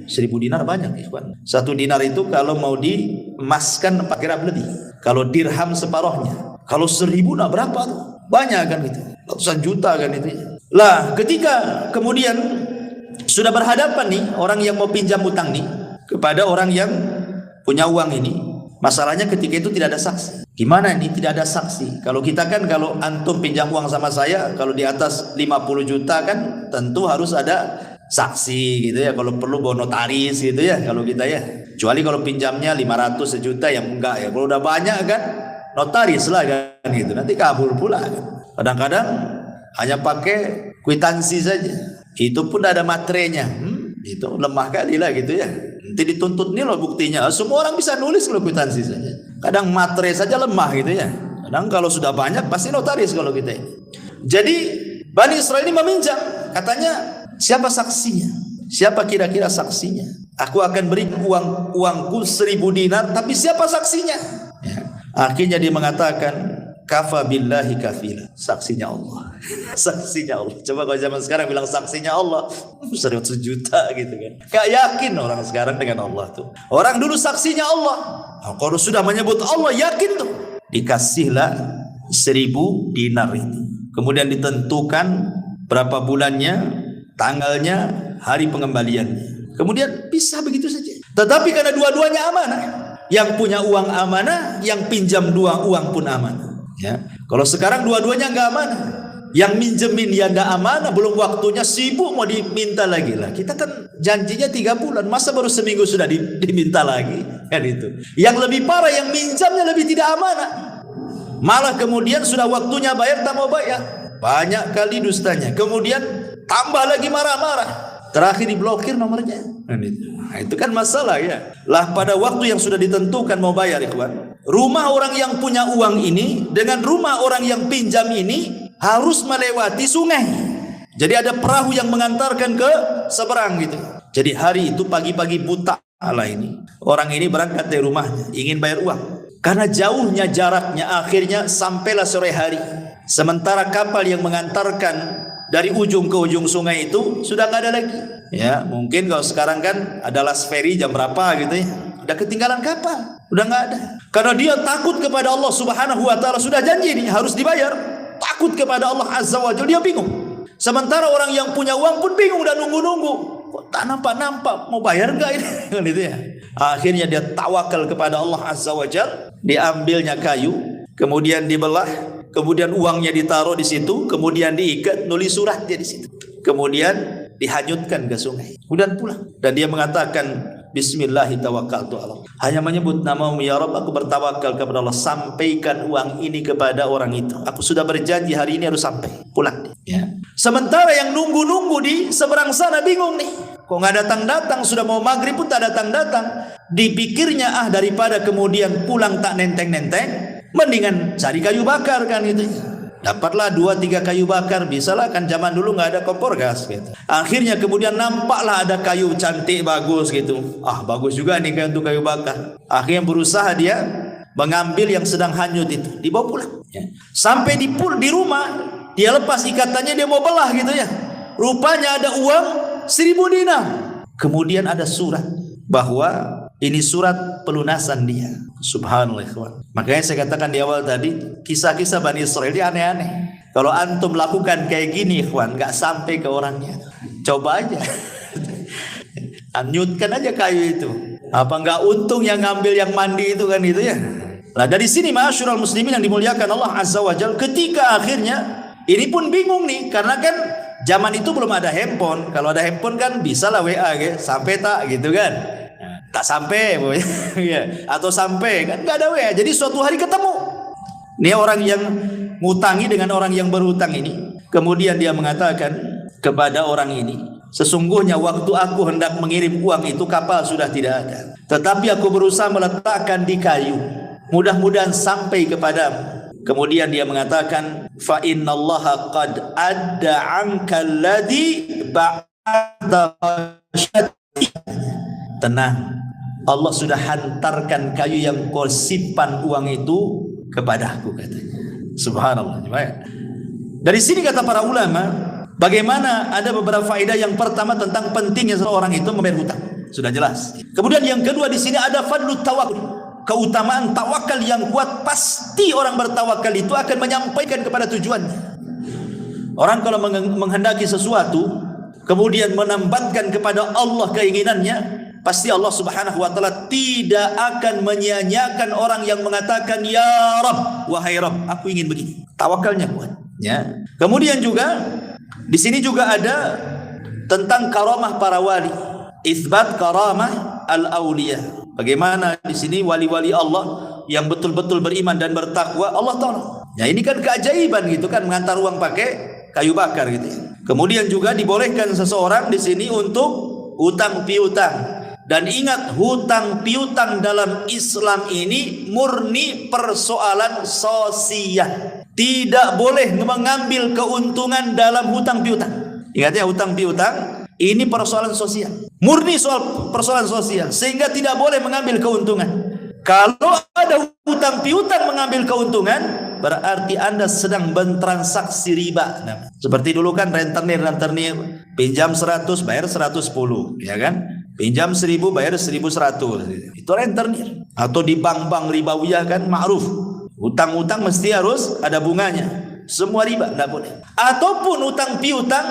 1000 dinar banyak, ikhwan. 1 dinar itu kalau mau diemaskan 4 gram lebih. Kalau dirham separuhnya. Kalau 1000 nah berapa tuh? Banyak kan itu. Ratusan juta kan itu. Lah, ketika kemudian sudah berhadapan nih orang yang mau pinjam utang nih kepada orang yang punya uang ini. Masalahnya ketika itu tidak ada saksi. Gimana ini tidak ada saksi? Kalau kita kan, kalau antum pinjam uang sama saya, kalau di atas 50 juta kan tentu harus ada saksi gitu ya. Kalau perlu bawa notaris gitu ya kalau kita ya. Kecuali kalau pinjamnya 500 sejuta yang enggak ya. Kalau udah banyak kan notaris lah kan gitu. Nanti kabur pula kan. Kadang-kadang hanya pakai kwitansi saja. Itu pun ada materainya. Itu lemah kali lah gitu ya. Nanti dituntut nih loh buktinya. Semua orang bisa nulis kalau kwitansi saja. Kadang materai saja lemah gitu ya. Kadang kalau sudah banyak pasti notaris kalau kita ini. Jadi Bani Israel ini meminjam. Katanya, siapa saksinya? Siapa kira-kira saksinya? Aku akan beri uangku 1000 dinar, tapi siapa saksinya? Ya. Akhirnya dia mengatakan, kafa billahi kafila, saksinya Allah. Saksinya Allah. Coba kalau zaman sekarang bilang saksinya Allah, 100 juta gitu kan. Gak yakin orang sekarang dengan Allah tuh. Orang dulu saksinya Allah. Nah, kalau sudah menyebut Allah yakin tuh. Dikasihlah 1000 dinar itu. Kemudian ditentukan berapa bulannya, tanggalnya, hari pengembaliannya. Kemudian bisa begitu saja. Tetapi karena dua-duanya amanah. Yang punya uang amanah, yang pinjam uang pun amanah. Ya, kalau sekarang dua-duanya nggak amanah. Yang minjemin ya nggak amanah, belum waktunya, sibuk mau diminta lagi lah. Kita kan janjinya 3 bulan, masa baru seminggu sudah diminta lagi kan itu. Yang lebih parah yang minjamnya lebih tidak amanah. Malah kemudian sudah waktunya bayar tak mau bayar. Banyak kali dustanya. Kemudian tambah lagi marah-marah. Terakhir diblokir nomornya. Nah, itu kan masalah ya. Lah pada waktu yang sudah ditentukan mau bayar ikhwan. Rumah orang yang punya uang ini dengan rumah orang yang pinjam ini harus melewati sungai. Jadi ada perahu yang mengantarkan ke seberang gitu. Jadi hari itu pagi-pagi buta ala ini. Orang ini berangkat dari rumahnya ingin bayar uang. Karena jauhnya jaraknya akhirnya sampailah sore hari. Sementara kapal yang mengantarkan dari ujung ke ujung sungai itu sudah nggak ada lagi. Ya, mungkin kalau sekarang kan ada last ferry jam berapa gitu ya. Udah ketinggalan kapal, udah nggak ada. Karena dia takut kepada Allah Subhanahu wa taala, sudah janji nih harus dibayar. Takut kepada Allah Azza wa Jalla, dia bingung. Sementara orang yang punya uang pun bingung dan nunggu-nunggu. Kok tak nampak-nampak mau bayar enggak ini? Gitu ya. Akhirnya dia tawakal kepada Allah Azza wa Jalla, diambilnya kayu, kemudian dibelah, kemudian uangnya ditaruh di situ, kemudian diikat, nulis surat dia di situ. Kemudian dihanyutkan ke sungai. Kemudian pulang. Dan dia mengatakan, Bismillahi tawakkaltu Allah. Hanya menyebut namamu ya Rabb, aku bertawakal kepada Allah. Sampaikan uang ini kepada orang itu. Aku sudah berjanji hari ini harus sampai. Pulang. Ya. Sementara yang nunggu-nunggu di seberang sana bingung nih. Kok nggak datang-datang, sudah mau maghrib pun tak datang-datang. Dipikirnya daripada kemudian pulang tak nenteng-nenteng, mendingan cari kayu bakar kan itu. Dapatlah 2-3 kayu bakar, bisalah kan zaman dulu nggak ada kompor gas gitu. Akhirnya kemudian nampaklah ada kayu cantik bagus gitu. Bagus juga nih kayu untuk kayu bakar. Akhirnya berusaha dia mengambil yang sedang hanyut itu, dibawa pulang. Ya. Sampai di rumah, dia lepas ikatannya, dia mau belah gitu ya. Rupanya ada uang 1000 dinar. Kemudian ada surat bahwa ini surat pelunasan dia. Subhanallah ikhwan. Makanya saya katakan di awal tadi, kisah-kisah Bani Israel ini aneh-aneh. Kalau antum lakukan kayak gini ikhwan, gak sampai ke orangnya. Coba aja. Anyutkan aja kayu itu. Apa gak untung yang ngambil yang mandi itu kan itu ya. Nah dari sini ma'asyiral muslimin yang dimuliakan Allah Azza wa Jalla, ketika akhirnya ini pun bingung nih, karena kan zaman itu belum ada handphone. Kalau ada handphone kan bisa lah WA gitu, sampai tak gitu kan. Tak sampai ya. Atau sampai kan nggak ada WA. Jadi suatu hari ketemu. Ini orang yang ngutangi dengan orang yang berhutang ini. Kemudian dia mengatakan kepada orang ini, sesungguhnya waktu aku hendak mengirim uang itu kapal sudah tidak ada. Tetapi aku berusaha meletakkan di kayu. Mudah-mudahan sampai kepadamu. Kemudian dia mengatakan, fa innallaha qad adda anka alladhi ba'da syati. Tenang, Allah sudah hantarkan kayu yang kau simpan uang itu kepadaku, katanya. Subhanallah. Dari sini kata para ulama, bagaimana ada beberapa faedah. Yang pertama tentang pentingnya seorang itu membayar hutang, sudah jelas. Kemudian yang kedua di sini ada fadlut tawakkul, keutamaan tawakal yang kuat. Pasti orang bertawakal itu akan menyampaikan kepada tujuannya. Orang kalau menghendaki sesuatu kemudian menambatkan kepada Allah keinginannya, pasti Allah Subhanahu wa taala tidak akan menyia-nyiakan orang yang mengatakan ya Rabb, wahai Rabb, aku ingin begini. Tawakalnya kuat, ya. Kemudian juga di sini juga ada tentang karamah para wali, isbat karamah al-auliya. Bagaimana di sini wali-wali Allah yang betul-betul beriman dan bertakwa Allah tolong. Ya ini kan keajaiban gitu kan, mengantar uang pakai kayu bakar gitu ya. Kemudian juga dibolehkan seseorang di sini untuk hutang piutang. Dan ingat, hutang piutang dalam Islam ini murni persoalan sosial. Tidak boleh mengambil keuntungan dalam hutang piutang. Ingat ya, hutang piutang ini persoalan sosial. Murni soal persoalan sosial, sehingga tidak boleh mengambil keuntungan. Kalau ada hutang piutang mengambil keuntungan, berarti Anda sedang bertransaksi riba. Seperti dulu kan rentenir, pinjam 100 bayar 110, ya kan? Pinjam 1000 bayar 1100. Itu rentenir. Atau di bank-bank ribawiyah kan ma'ruf. Hutang-hutang mesti harus ada bunganya. Semua riba enggak boleh. Ataupun hutang piutang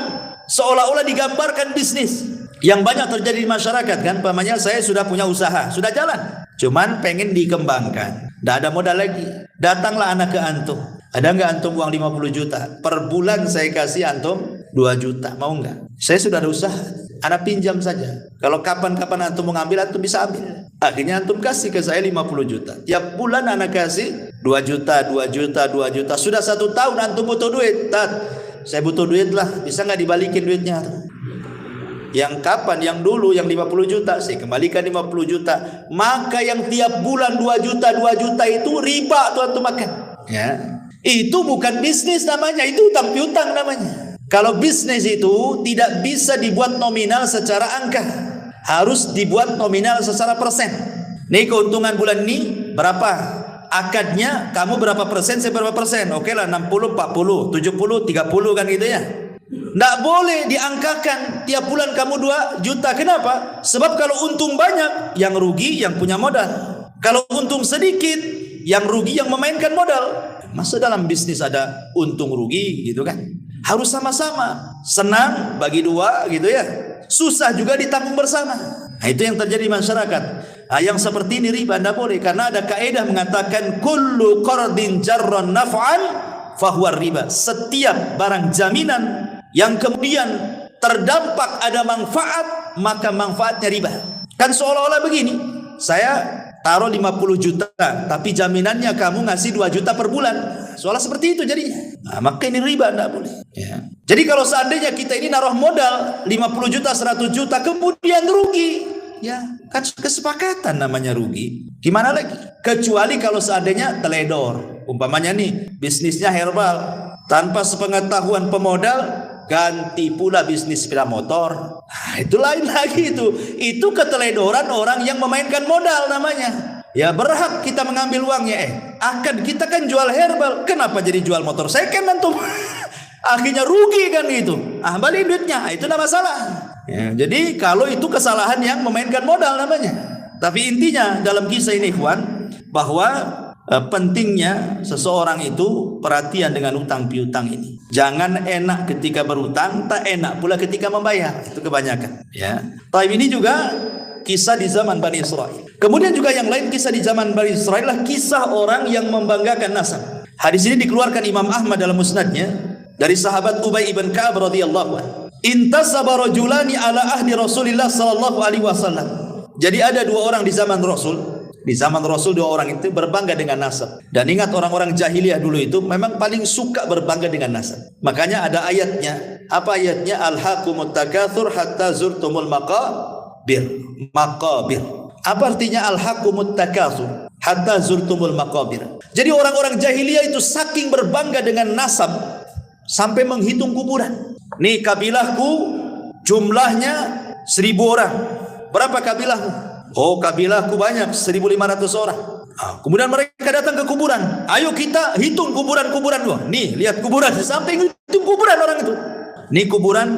seolah-olah digambarkan bisnis. Yang banyak terjadi di masyarakat kan, pamannya saya sudah punya usaha, sudah jalan, cuman pengen dikembangkan, tidak ada modal lagi. Datanglah anak ke antum, ada nggak antum uang 50 juta per bulan, saya kasih antum 2 juta, mau nggak? Saya sudah ada usaha, anak pinjam saja, kalau kapan-kapan antum mau ngambil, antum bisa ambil. Akhirnya antum kasih ke saya 50 juta, tiap bulan anak kasih 2 juta, 2 juta, 2 juta. Sudah 1 tahun antum butuh duit, saya butuh duit lah, bisa nggak dibalikin duitnya? Yang kapan? Yang dulu yang 50 juta saya kembalikan 50 juta. Maka yang tiap bulan 2 juta itu riba tuh antum makan. Ya. Itu bukan bisnis namanya, itu hutang piutang namanya. Kalau bisnis itu tidak bisa dibuat nominal secara angka, harus dibuat nominal secara persen. Nih keuntungan bulan ini berapa? Akadnya kamu berapa persen, saya berapa persen? Oke lah 60, 40, 70, 30 kan gitu ya. Tidak boleh diangkakan tiap bulan kamu 2 juta. Kenapa? Sebab kalau untung banyak, yang rugi yang punya modal. Kalau untung sedikit, yang rugi yang memainkan modal. Masa dalam bisnis ada untung rugi gitu kan? Harus sama-sama. Senang bagi 2 gitu ya. Susah juga ditanggung bersama. Nah, Nah, itu yang terjadi di masyarakat. Nah, yang seperti ini riba tidak boleh, karena ada kaidah mengatakan kullu qardin jarran naf'an fahuwa riba. Setiap barang jaminan yang kemudian terdampak ada manfaat, maka manfaatnya riba. Kan seolah-olah begini, saya taruh 50 juta tapi jaminannya kamu ngasih 2 juta per bulan, seolah seperti itu jadinya. Nah, maka ini riba, tidak boleh ya. Jadi kalau seandainya kita ini naruh modal 50 juta 100 juta kemudian rugi, ya kan kesepakatan namanya rugi, gimana lagi? Kecuali kalau seandainya teledor, umpamanya nih bisnisnya herbal, tanpa sepengetahuan pemodal ganti pula bisnis sepeda motor. Nah, itu lain lagi, itu keteledoran orang yang memainkan modal namanya. Ya berhak kita mengambil uangnya. Akan kita kan jual herbal, kenapa jadi jual motor second antum? Akhirnya rugi kan itu. Balik duitnya, itu tidak masalah. Ya, jadi kalau itu kesalahan yang memainkan modal namanya. Tapi intinya dalam kisah ini ikhwan, bahwa pentingnya seseorang itu perhatian dengan utang piutang ini. Jangan enak ketika berutang, tak enak pula ketika membayar. Itu kebanyakan. Ya. Tapi ini juga kisah di zaman Bani Israel. Kemudian juga yang lain kisah di zaman Bani Israel adalah kisah orang yang membanggakan nasab. Hadis ini dikeluarkan Imam Ahmad dalam musnadnya dari sahabat Ubay ibn Ka'ab radhiyallahu anhu. Intasaba rajulani ala ahdi Rasulillah sallallahu alaihi wasallam. Jadi ada dua orang di zaman Rasul. Di zaman Rasul dua orang itu berbangga dengan nasab. Dan ingat orang-orang jahiliyah dulu itu memang paling suka berbangga dengan nasab. Makanya ada ayatnya. Apa ayatnya? Alhaqumut takatsur hatta zurtumul maqabir. Maqabir. Apa artinya alhaqumut takatsur hatta zurtumul maqabir? Jadi orang-orang jahiliyah itu saking berbangga dengan nasab sampai menghitung kuburan. Nih kabilahku jumlahnya 1000 orang. Berapa kabilahmu? Oh, kabilahku banyak, 1.500 orang. Kemudian mereka datang ke kuburan. Ayo kita hitung kuburan-kuburan gua. Nih, lihat kuburan, sampai hitung kuburan orang itu. Nih kuburan,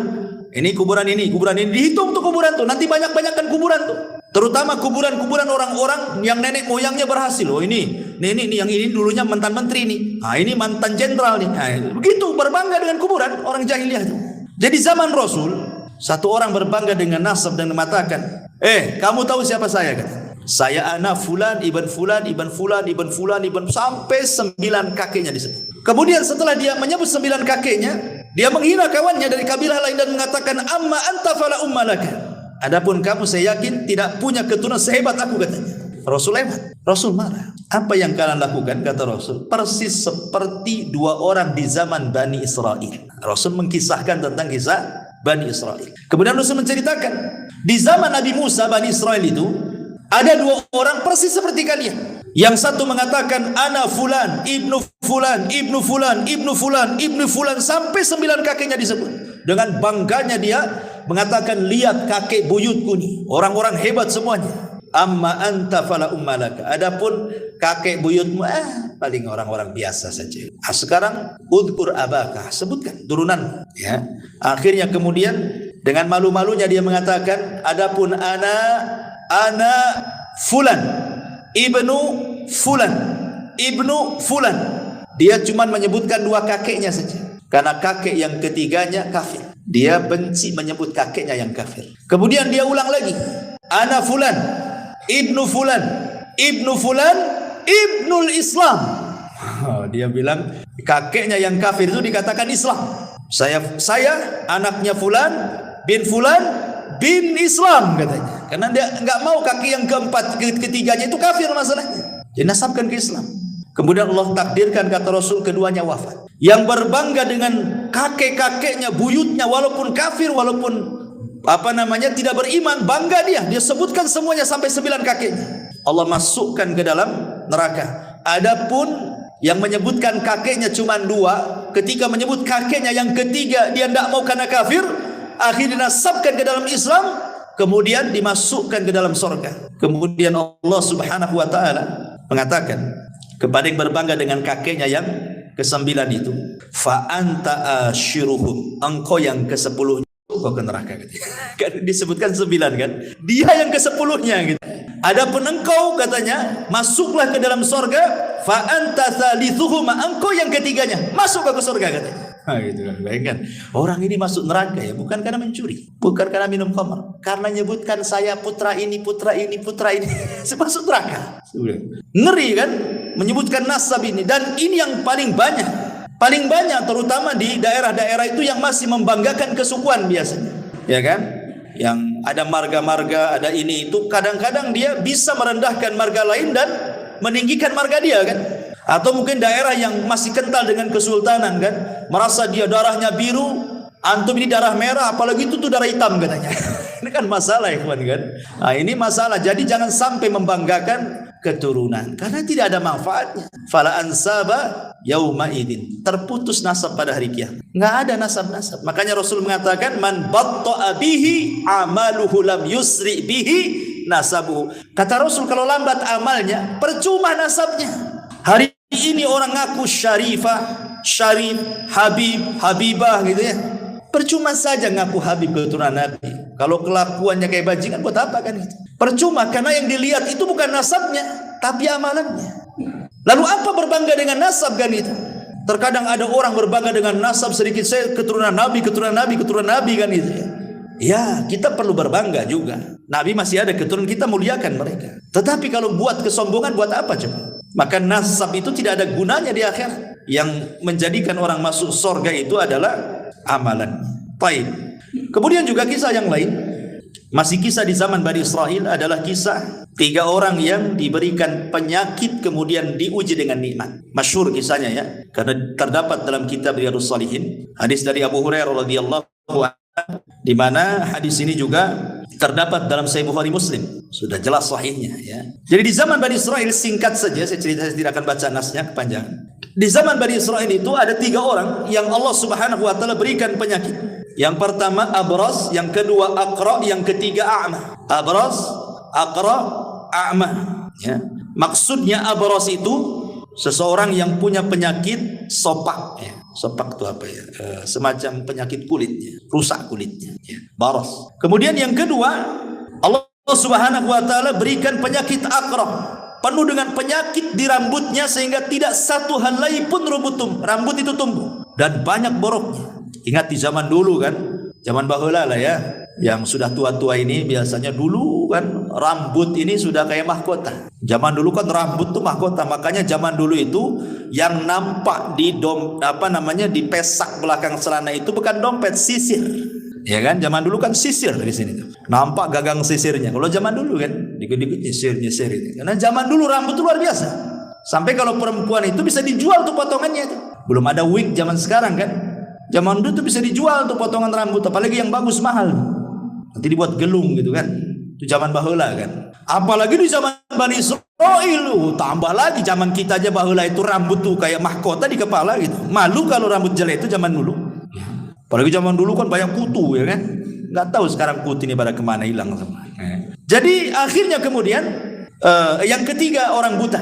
ini kuburan ini, kuburan ini, dihitung tuh kuburan tuh. Nanti banyak-banyakkan kuburan tuh. Terutama kuburan-kuburan orang-orang yang nenek moyangnya berhasil. Oh ini yang ini dulunya mantan menteri nih. Ini mantan jenderal nih. Begitu berbangga dengan kuburan orang jahiliyah itu. Jadi zaman Rasul, satu orang berbangga dengan nasab dan mengatakan, kamu tahu siapa saya? Kata, saya anak fulan, ibn fulan, ibn fulan, ibn fulan, ibn sampai 9 kakeknya disebut. Kemudian setelah dia menyebut 9 kakeknya, dia menghina kawannya dari kabilah lain dan mengatakan, amma anta fala ummalaka. Adapun kamu saya yakin tidak punya keturunan sehebat aku, katanya. Rasul lewat. Rasul marah. Apa yang kalian lakukan? Kata Rasul, persis seperti dua orang di zaman Bani Israel. Rasul mengkisahkan tentang kisah Bani Israel. Kemudian Rasul menceritakan, di zaman Nabi Musa, Bani Israel itu ada dua orang persis seperti kalian. Yang satu mengatakan ana fulan, ibnu fulan, ibnu fulan, ibnu fulan, ibnu fulan sampai 9 kakeknya disebut. Dengan bangganya dia mengatakan, lihat kakek buyutku nih, orang-orang hebat semuanya. Amma anta fala ummalaka. Adapun kakek buyutmu paling orang-orang biasa saja. Sekarang udkur abaka, sebutkan turunan, ya. Akhirnya kemudian dengan malu-malunya dia mengatakan, adapun ana fulan, ibnu fulan, ibnu fulan. Dia cuma menyebutkan 2 kakeknya saja. Karena kakek yang ketiganya kafir. Dia benci menyebut kakeknya yang kafir. Kemudian dia ulang lagi, ana fulan, ibnu fulan, ibnu fulan, ibnul Islam. Dia bilang kakeknya yang kafir itu dikatakan Islam. Saya anaknya fulan bin fulan bin Islam, katanya. Karena dia enggak mau kaki yang keempat, ketiganya itu kafir masalahnya. Dia nasabkan ke Islam. Kemudian Allah takdirkan, kata Rasul, keduanya wafat. Yang berbangga dengan kakek-kakeknya, buyutnya, walaupun kafir, walaupun tidak beriman, bangga dia sebutkan semuanya sampai 9 kakeknya. Allah masukkan ke dalam neraka. Adapun yang menyebutkan kakeknya cuma 2, ketika menyebut kakeknya yang ketiga dia tidak mau karena kafir, akhirnya dinasabkan ke dalam Islam, kemudian dimasukkan ke dalam surga. Kemudian Allah Subhanahu wa taala mengatakan kepada yang berbangga dengan kakeknya yang ke-9 itu, fa anta ashiruhum, engkau yang ke-10 kau ke neraka, kan disebutkan 9 kan, dia yang ke-10-nya gitu. Adapun engkau, katanya, masuklah ke dalam surga, fa anta thalithuhuma, engkau yang ketiganya, masuk ke surga, katanya. Gitu kan. Bayangkan, orang ini masuk neraka ya bukan karena mencuri, bukan karena minum khamr, karena nyebutkan saya putra ini, putra ini, putra ini. Masuk neraka. Ngeri kan? Menyebutkan nasab ini, dan ini yang paling banyak terutama di daerah-daerah itu yang masih membanggakan kesukuan biasanya, ya kan? Yang ada marga-marga, ada ini itu, kadang-kadang dia bisa merendahkan marga lain dan meninggikan marga dia kan? Atau mungkin daerah yang masih kental dengan kesultanan kan, merasa dia darahnya biru, antum ini darah merah, apalagi itu tuh darah hitam katanya. Ini kan masalah ya kawan kan? Nah, ini masalah. Jadi jangan sampai membanggakan keturunan karena tidak ada manfaatnya. Fala ansaba yauma idin, terputus nasab pada hari kiamat. Enggak ada nasab-nasab. Makanya Rasul mengatakan man batta'a bihi amaluhu lam yusri bihi nasabuhu. Kata Rasul, kalau lambat amalnya percuma nasabnya. Hari ini orang ngaku syarifah, syarif, habib, habibah gitu ya. Percuma saja ngaku habib keturunan Nabi. Kalau kelakuannya kayak bajingan buat apa kan itu? Percuma, karena yang dilihat itu bukan nasabnya, tapi amalannya. Lalu apa berbangga dengan nasab kan itu? Terkadang ada orang berbangga dengan nasab sedikit, saya keturunan Nabi, keturunan Nabi, keturunan Nabi kan itu ya. Ya, kita perlu berbangga juga. Nabi masih ada keturunan, kita muliakan mereka. Tetapi kalau buat kesombongan buat apa coba? Maka nasab itu tidak ada gunanya di akhirat. Yang menjadikan orang masuk surga itu adalah amalan. Baik. Kemudian juga kisah yang lain, masih kisah di zaman Bani Israel, adalah kisah 3 orang yang diberikan penyakit kemudian diuji dengan nikmat. Masyhur kisahnya ya, karena terdapat dalam kitab Riyadhus Shalihin, hadis dari Abu Hurairah radhiyallahu anhu, di mana hadis ini juga terdapat dalam Sahih Bukhari Muslim. Sudah jelas sahihnya ya. Jadi di zaman Bani Israel, singkat saja saya cerita, saya tidak akan baca nasnya kepanjangan. Di zaman Bani Israel itu ada 3 orang yang Allah Subhanahu wa taala berikan penyakit. Yang pertama abras, yang kedua aqra, yang ketiga a'ma. Abras, aqra, a'ma ya. Maksudnya abras itu seseorang yang punya penyakit sopak ya. Sopak itu apa ya? Semacam penyakit kulitnya, rusak kulitnya ya. Baras. Kemudian yang kedua, Allah Subhanahu wa taala berikan penyakit aqra, penuh dengan penyakit di rambutnya sehingga tidak satu helai pun rambut itu tumbuh dan banyak boroknya. Ingat di zaman dulu kan, zaman baheula lah ya, yang sudah tua-tua ini biasanya dulu kan rambut ini sudah kayak mahkota. Zaman dulu kan rambut tuh mahkota, makanya zaman dulu itu yang nampak di di pesak belakang celana itu bukan dompet, sisir. Ya kan, zaman dulu kan sisir di sini tuh. Nampak gagang sisirnya. Kalau zaman dulu kan dikit-dikit nyisir ini. Karena zaman dulu rambut itu luar biasa. Sampai kalau perempuan itu bisa dijual tuh potongannya itu. Belum ada wig zaman sekarang kan. Zaman dulu tuh bisa dijual tuh potongan rambut, apalagi yang bagus mahal. Nanti dibuat gelung gitu kan. Itu zaman baheula kan. Apalagi di zaman Bani Israel, tambah lagi zaman kita aja baheula itu rambut tuh kayak mahkota di kepala gitu. Malu kalau rambut jelek itu zaman dulu. Apalagi zaman dulu kan banyak kutu ya kan. Nggak tahu sekarang kutu ini pada kemana hilang semua. Jadi akhirnya kemudian yang ketiga orang buta.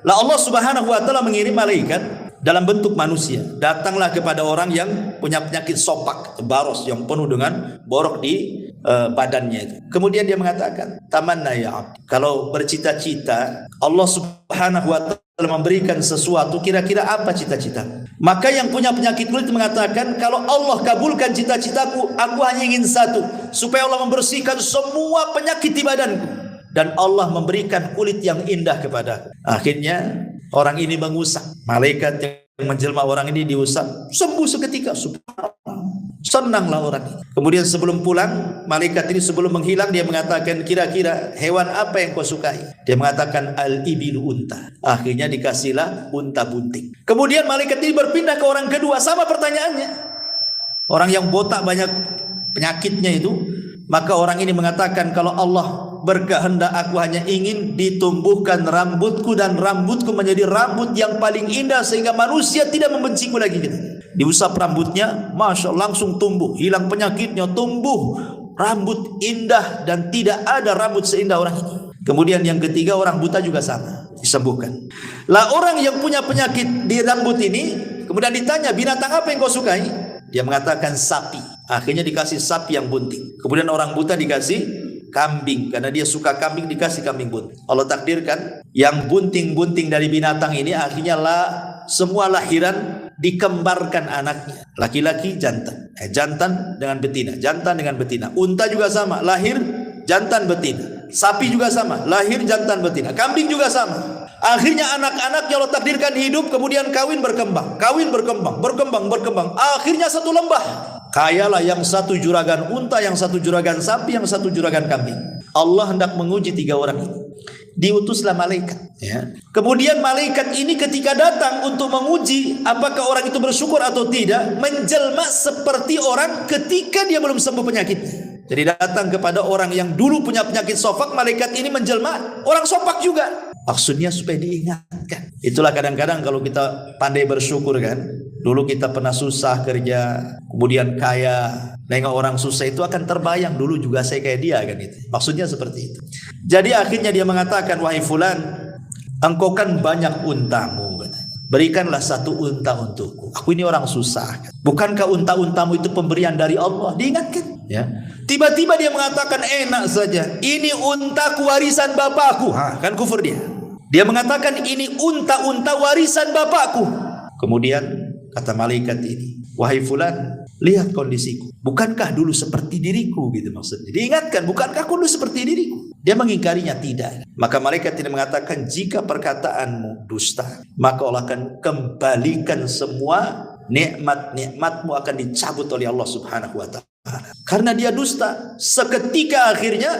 Lah Allah Subhanahu wa taala mengirim malaikat dalam bentuk manusia, datanglah kepada orang yang punya penyakit sopak, baros, yang penuh dengan borok di badannya itu. Kemudian dia mengatakan, tamanna ya abdi, kalau bercita-cita Allah Subhanahu wa taala memberikan sesuatu, kira-kira apa cita-cita? Maka yang punya penyakit kulit mengatakan, kalau Allah kabulkan cita-citaku, aku hanya ingin satu, supaya Allah membersihkan semua penyakit di badanku dan Allah memberikan kulit yang indah kepada. Akhirnya orang ini mengusap, malaikat yang menjelma orang ini diusap, sembuh seketika. Subhanallah, senanglah orang ini. Kemudian sebelum pulang, malaikat ini sebelum menghilang dia mengatakan, kira-kira hewan apa yang kau sukai? Dia mengatakan al-ibilu, unta. Akhirnya dikasihlah unta bunting. Kemudian malaikat ini berpindah ke orang kedua, sama pertanyaannya. Orang yang botak banyak penyakitnya itu, maka orang ini mengatakan, kalau Allah berkehendak aku hanya ingin ditumbuhkan rambutku dan rambutku menjadi rambut yang paling indah sehingga manusia tidak membenciku lagi gitu. Diusap rambutnya, masya Allah, langsung tumbuh, hilang penyakitnya, tumbuh rambut indah dan tidak ada rambut seindah orang ini. Kemudian yang ketiga orang buta juga sama, disembuhkan. Lah orang yang punya penyakit di rambut ini kemudian ditanya, binatang apa yang kau sukai? Dia mengatakan sapi. Akhirnya dikasih sapi yang bunting. Kemudian orang buta dikasih kambing, karena dia suka kambing, dikasih kambing bunting. Allah takdirkan yang bunting-bunting dari binatang ini akhirnya semua lahiran dikembarkan anaknya, laki-laki jantan, jantan dengan betina, jantan dengan betina. Unta juga sama, lahir jantan betina. Sapi juga sama, lahir jantan betina. Kambing juga sama. Akhirnya anak-anaknya Allah takdirkan hidup, kemudian kawin berkembang, berkembang. Akhirnya satu lembah. Kayalah yang satu juragan unta, yang satu juragan sapi, yang satu juragan kambing. Allah hendak menguji 3 orang ini. Diutuslah malaikat, ya. Kemudian malaikat ini ketika datang untuk menguji apakah orang itu bersyukur atau tidak, menjelma seperti orang ketika dia belum sembuh penyakitnya. Jadi datang kepada orang yang dulu punya penyakit sofak, malaikat ini menjelma orang sofak juga. Maksudnya supaya diingatkan. Itulah kadang-kadang kalau kita pandai bersyukur kan, dulu kita pernah susah kerja, kemudian kaya, nengok orang susah itu akan terbayang, dulu juga saya kayak dia kan itu. Maksudnya seperti itu. Jadi akhirnya dia mengatakan, wahai fulan, engkau kan banyak untamu, berikanlah 1 unta untukku. Aku ini orang susah. Bukankah unta-untamu itu pemberian dari Allah? Diingatkan, ya. Tiba-tiba dia mengatakan enak saja, ini untaku warisan bapakku. Kan kufur dia. Dia mengatakan ini unta-unta warisan bapakku. Kemudian kata malaikat ini, wahai fulan, lihat kondisiku. Bukankah dulu seperti diriku, gitu maksudnya. Diingatkan, bukankah aku dulu seperti diriku? Dia mengingkarinya, tidak. Maka malaikat tidak mengatakan, jika perkataanmu dusta, maka Allah akan kembalikan semua nikmat-nikmatmu akan dicabut oleh Allah Subhanahu wa ta'ala. Karena dia dusta, seketika akhirnya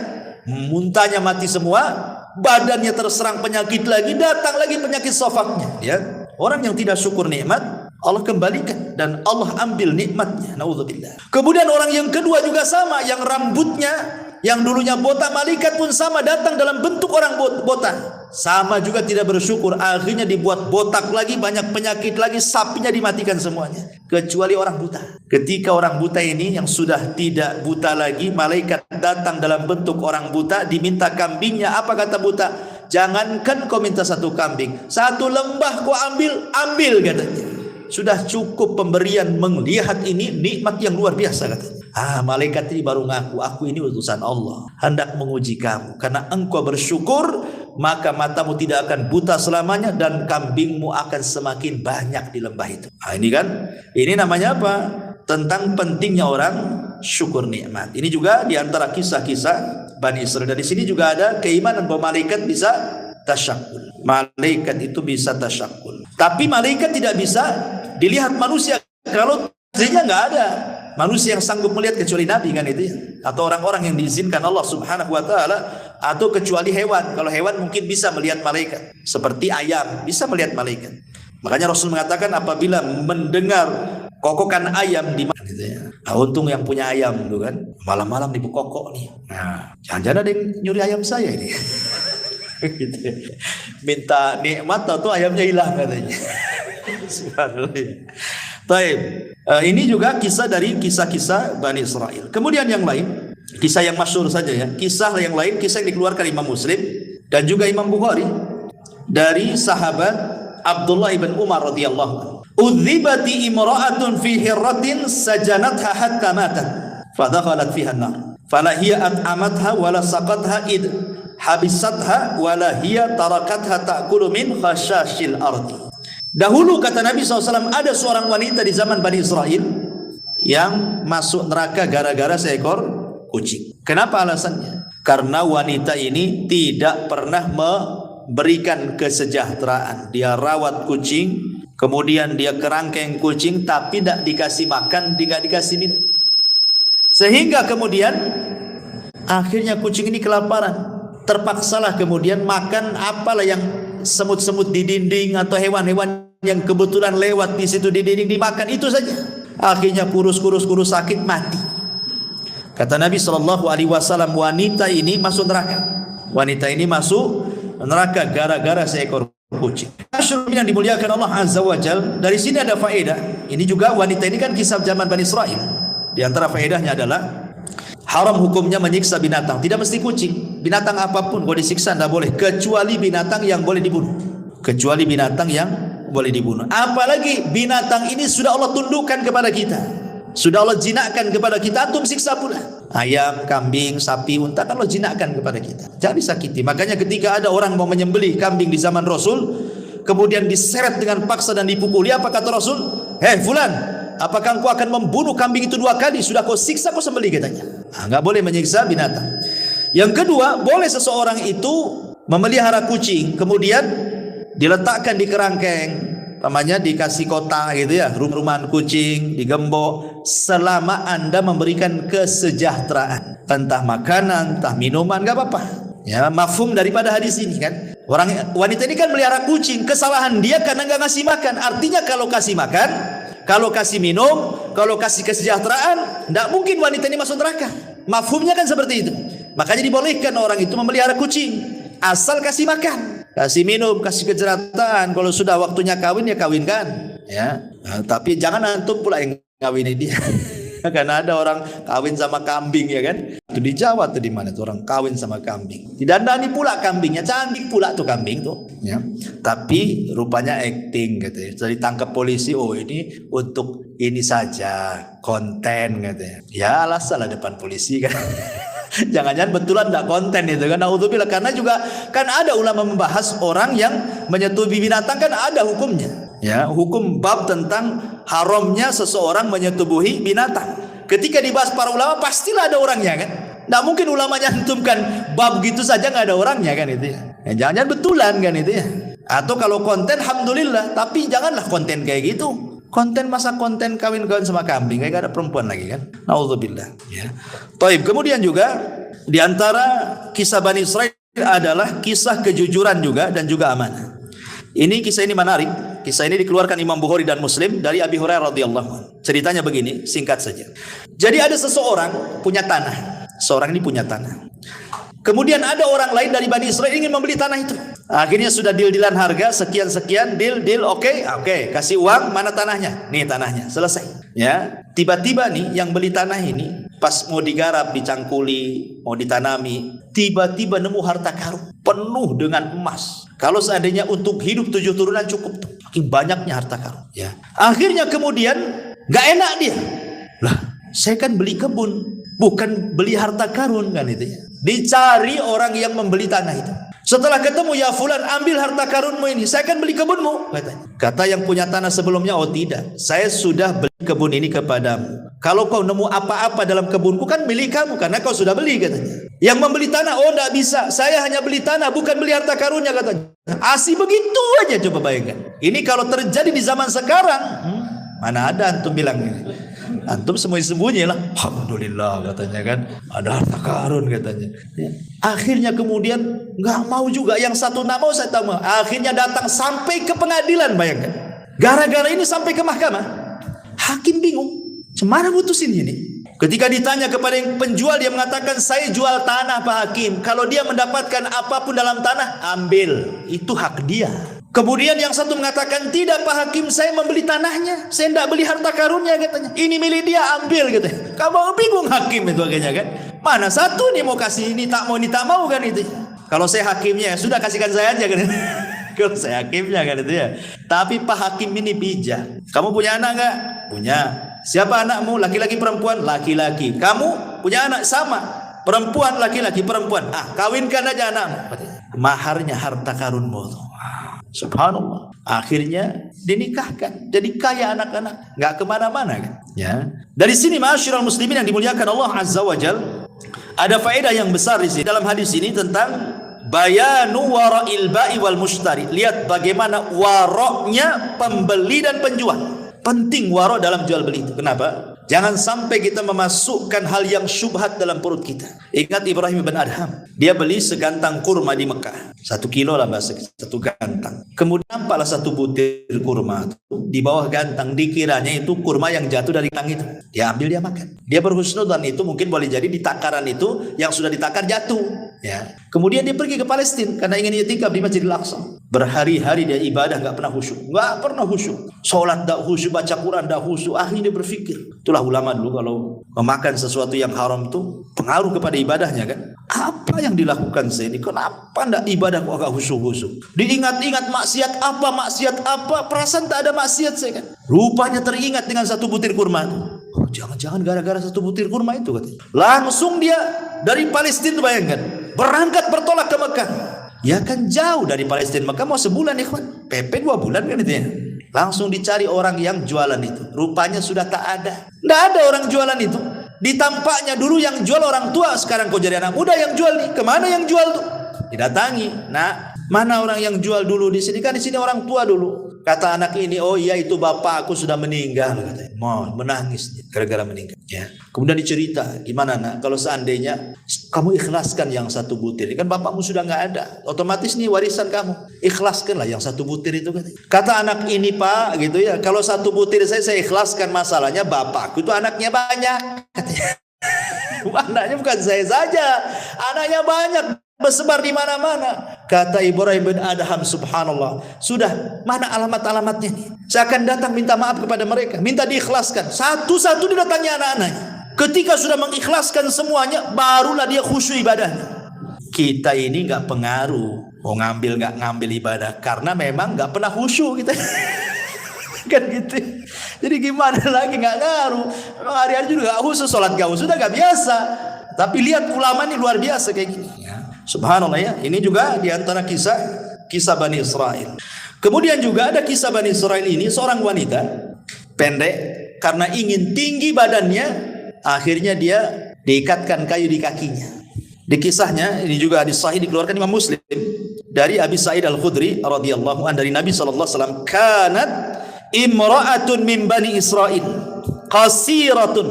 muntahnya mati semua, badannya terserang penyakit lagi, datang lagi penyakit sofaknya, ya. Orang yang tidak syukur nikmat, Allah kembalikan dan Allah ambil nikmatnya. Naudzubillah. Kemudian orang yang kedua juga sama, yang rambutnya yang dulunya botak, malaikat pun sama datang dalam bentuk orang botak. Sama juga tidak bersyukur, akhirnya dibuat botak lagi, banyak penyakit lagi, sapinya dimatikan semuanya. Kecuali orang buta. Ketika orang buta ini yang sudah tidak buta lagi, malaikat datang dalam bentuk orang buta, diminta kambingnya. Apa kata buta? Jangankan kau minta 1 kambing, 1 lembah kau ambil katanya. Sudah cukup pemberian, melihat ini nikmat yang luar biasa katanya. Malaikat ini baru ngaku, aku ini utusan Allah, hendak menguji kamu. Karena engkau bersyukur, maka matamu tidak akan buta selamanya dan kambingmu akan semakin banyak di lembah itu. Ini kan, ini namanya apa? Tentang pentingnya orang syukur nikmat. Ini juga diantara kisah-kisah Bani Israil. Dari sini juga ada keimanan bahwa malaikat bisa tasyakul. Malaikat itu bisa tasyakul. Tapi malaikat tidak bisa dilihat manusia. Kalau aslinya nggak ada manusia yang sanggup melihat kecuali Nabi kan itu ya. Atau orang-orang yang diizinkan Allah Subhanahu wa ta'ala, atau kecuali hewan. Kalau hewan mungkin bisa melihat malaikat. Seperti ayam bisa melihat malaikat. Makanya Rasul mengatakan apabila mendengar kokokan ayam di mana gitu ya. Untung yang punya ayam tuh kan, malam-malam dibukokok nih. Jangan-jangan ada yang nyuri ayam saya ini. Gitu ya. Minta nikmat atau ayamnya hilang katanya. Subhanallah. Baik, ini juga kisah dari kisah-kisah Bani Israil. Kemudian yang lain, kisah yang masyhur saja ya. Kisah yang lain, kisah yang dikeluarkan Imam Muslim dan juga Imam Bukhari dari sahabat Abdullah ibn Umar radhiyallahu anhu. Udzibati imra'atun fi hirratin sajanatha hatta matat, fadakhalat fiha an-nar. Fala hiya at'amatha wala saqatha id habisatha wala hiya tarakatha ta'kulu min khashashil ardi. Dahulu kata Nabi SAW, ada seorang wanita di zaman Bani Israil yang masuk neraka gara-gara seekor kucing. Kenapa alasannya? Karena wanita ini tidak pernah memberikan kesejahteraan. Dia rawat kucing, kemudian dia kerangkeng kucing, tapi tidak dikasih makan, tidak dikasih minum. Sehingga kemudian akhirnya kucing ini kelaparan. Terpaksalah kemudian makan apalah yang semut-semut di dinding atau hewan-hewan yang kebetulan lewat di situ di dinding, dimakan itu saja. Akhirnya kurus sakit mati. Kata Nabi SAW, wanita ini masuk neraka. Wanita ini masuk neraka gara-gara seekor kucing. Yang dimuliakan Allah Azza wa Jal. Dari sini ada faedah. Ini juga wanita ini kan kisah zaman Bani Israil. Di antara faedahnya adalah haram hukumnya menyiksa binatang. Tidak mesti kucing, binatang apapun boleh disiksa, tidak boleh, kecuali binatang yang boleh dibunuh. Kecuali binatang yang boleh dibunuh. Apalagi binatang ini sudah Allah tundukkan kepada kita, sudah Allah jinakkan kepada kita, antum siksa pula. Ayam, kambing, sapi, unta kan Allah jinakkan kepada kita, jangan disakiti. Makanya ketika ada orang mau menyembelih kambing di zaman Rasul, kemudian diseret dengan paksa dan dipukuli, apa kata Rasul? "Hei fulan, apakah engkau akan membunuh kambing itu 2 kali? Sudah kau siksa, kau sembelih," katanya. Enggak boleh menyiksa binatang. Yang kedua, boleh seseorang itu memelihara kucing, kemudian diletakkan di kerangkeng, namanya dikasih kotak gitu ya, rumahan kucing, digembok, selama Anda memberikan kesejahteraan, entah makanan, entah minuman, enggak apa-apa. Ya, mafhum daripada hadis ini kan. Wanita ini kan melihara kucing, kesalahan dia karena enggak ngasih makan. Artinya kalau kasih makan, kalau kasih minum, kalau kasih kesejahteraan, enggak mungkin wanita ini masuk neraka. Mafhumnya kan seperti itu. Makanya dibolehkan orang itu memelihara kucing, asal kasih makan, kasih minum, kasih kesejahteraan. Kalau sudah waktunya kawin ya kawinkan, ya. Nah, tapi jangan antum pula yang kawini dia. Karena ada orang kawin sama kambing ya kan. Itu di Jawa tuh, di mana tuh orang kawin sama kambing. Didandani pula kambingnya, cantik pula tuh kambing tuh, ya. Tapi rupanya acting gitu ya. Jadi tangkap polisi, oh ini untuk ini saja, konten katanya. Ya alasan lah depan polisi kan. Jangan-jangan betulan enggak konten itu kan. Naudzubillah, karena juga kan ada ulama membahas orang yang menyetubuhi binatang kan ada hukumnya. Ya, hukum bab tentang haramnya seseorang menyetubuhi binatang. Ketika dibahas para ulama pastilah ada orangnya kan. Enggak mungkin ulama nyantumkan bab gitu saja enggak ada orangnya kan itu ya. Jangan-jangan betulan kan itu ya. Atau kalau konten alhamdulillah, tapi janganlah konten kayak gitu. Konten masa konten kawin-kawin sama kambing, kayak gak ada perempuan lagi kan. Naudzubillah ya. Taib. Kemudian juga di antara kisah Bani Israil adalah kisah kejujuran juga dan juga amanah. Kisah ini menarik. Kisah ini dikeluarkan Imam Bukhari dan Muslim dari Abi Hurairah radhiyallahu anhu. Ceritanya begini, singkat saja. Jadi ada seseorang punya tanah. Seorang ini punya tanah. Kemudian ada orang lain dari Bani Israil ingin membeli tanah itu. Akhirnya sudah deal-dealan harga sekian-sekian, deal, oke, kasih uang, mana tanahnya? Nih tanahnya, selesai. Ya, tiba-tiba nih yang beli tanah ini pas mau digarap, dicangkuli, mau ditanami, tiba-tiba nemu harta karun penuh dengan emas. Kalau seandainya untuk hidup 7 turunan cukup tuh. Saking banyaknya harta karun. Ya. Akhirnya kemudian nggak enak dia. Lah, saya kan beli kebun, bukan beli harta karun kan itu ya. Dicari orang yang membeli tanah itu. Setelah ketemu, ya fulan, ambil harta karunmu ini, saya akan beli kebunmu, katanya. Kata yang punya tanah sebelumnya, oh tidak, saya sudah beli kebun ini kepadamu. Kalau kau nemu apa-apa dalam kebunku kan milik kamu, karena kau sudah beli, katanya. Yang membeli tanah, oh tidak bisa, saya hanya beli tanah, bukan beli harta karunnya, katanya. Asih begitu aja, coba bayangkan. Ini kalau terjadi di zaman sekarang, mana ada antum bilang ini. Antum sembunyi-sembunyi lah. Alhamdulillah katanya kan, ada harta karun katanya. Ya. Akhirnya kemudian nggak mau juga, yang satu nggak mau, saya tahu. Akhirnya datang sampai ke pengadilan, bayangkan. Gara-gara ini sampai ke mahkamah. Hakim bingung, cemana putusin ini? Ketika ditanya kepada yang penjual, dia mengatakan, saya jual tanah Pak Hakim. Kalau dia mendapatkan apapun dalam tanah, ambil, itu hak dia. Kemudian yang satu mengatakan, tidak Pak Hakim, saya membeli tanahnya, saya tidak beli harta karunnya, katanya. Ini milik dia, ambil, katanya. Kamu bingung hakim itu akhirnya kan. Mana satu nih mau kasih, ini tak mau kan itu. Kalau saya hakimnya, sudah kasihkan saya aja kan. Kalau saya hakimnya kan itu ya. Tapi Pak Hakim ini bijak. Kamu punya anak enggak? Punya. Siapa anakmu? Laki-laki perempuan? Laki-laki. Kamu punya anak? Sama. Perempuan, laki-laki, perempuan. Kawinkan aja anakmu. Maharnya harta karunmu. Subhanallah. Akhirnya dinikahkan, jadi kaya anak-anak, nggak kemana-mana kan? Ya. Dari sini, ma'asyiral muslimin yang dimuliakan Allah Azza wa Jal, ada faedah yang besar di sini dalam hadis ini tentang bayanu wara'il ba'i wal mushtari. Lihat bagaimana waroknya pembeli dan penjual. Penting warok dalam jual beli itu. Kenapa? Jangan sampai kita memasukkan hal yang syubhat dalam perut kita. Ingat Ibrahim bin Adham, dia beli segantang kurma di Mekah, 1 kilo lah bahasa, 1 gantang. Kemudian nampaklah 1 butir kurma di bawah gantang, dikiranya itu kurma yang jatuh dari gantang itu. Dia ambil, dia makan. Dia berhusnudzon itu mungkin boleh jadi di takaran itu yang sudah ditakar jatuh. Ya. Kemudian dia pergi ke Palestina karena ingin i'tikaf di Masjidil Aqsa. Berhari-hari dia ibadah nggak pernah khusyuk, nggak pernah khusyuk. Sholat nggak khusyuk, baca Quran nggak khusyuk. Akhirnya dia berpikir, itulah ulama dulu kalau memakan sesuatu yang haram itu pengaruh kepada ibadahnya kan. Apa yang dilakukan saya ini? Kenapa ndak ibadah kok agak khusyuk-khusyuk? Diingat-ingat maksiat apa, perasaan tak ada maksiat saya kan. Rupanya teringat dengan 1 butir kurma itu. Oh, jangan-jangan gara-gara 1 butir kurma itu katanya. Langsung dia dari Palestina, bayangkan, berangkat bertolak ke Mekah. Ya kan jauh dari Palestina Mekah, mau sebulan ikhwan. PP 2 bulan kan itu ya. Langsung dicari orang yang jualan itu. Rupanya sudah tak ada. Tidak ada orang jualan itu. Ditampaknya dulu yang jual orang tua, sekarang kok jadi anak muda yang jual nih. Kemana yang jual tuh? Didatangi. Nah, mana orang yang jual dulu di sini? Kan di sini orang tua dulu. Kata anak ini, oh iya itu bapak aku sudah meninggal. Katanya. Mau menangis dia, gara-gara meninggal. Ya. Kemudian dicerita, gimana nak? Kalau seandainya kamu ikhlaskan yang 1 butir, kan bapakmu sudah nggak ada. Otomatis nih warisan kamu. Ikhlaskanlah yang 1 butir itu. Kata anak ini, Pak, gitu ya. Kalau 1 butir saya ikhlaskan, masalahnya bapakku itu anaknya banyak. Katanya. Anaknya bukan saya saja, anaknya banyak. Bersebar di mana-mana. Kata Ibrahim bin Adham, subhanallah, sudah, mana alamat-alamatnya nih? Saya akan datang minta maaf kepada mereka, minta diikhlaskan. Satu-satu didatangi anak-anaknya. Ketika sudah mengikhlaskan semuanya, barulah dia khusyuk ibadahnya. Kita ini nggak pengaruh mau ngambil nggak ngambil ibadah, karena memang nggak pernah khusyuk kita. Kan gitu. Jadi gimana lagi, nggak ngaruh. Hari-hari juga nggak khusyuk, sholat nggak khusyuk, sudah nggak biasa. Tapi lihat ulama ini luar biasa kayak gini. Subhanallah ya, ini juga diantara kisah Bani Israel. Kemudian juga ada kisah Bani Israel ini, seorang wanita pendek, karena ingin tinggi badannya, akhirnya dia diikatkan kayu di kakinya. Di kisahnya ini juga hadis sahih dikeluarkan Imam Muslim dari Abi Sa'id Al-Khudri radhiyallahu anhu dari Nabi sallallahu alaihi wasallam, kanat imra'atun min Bani Israil qasiratun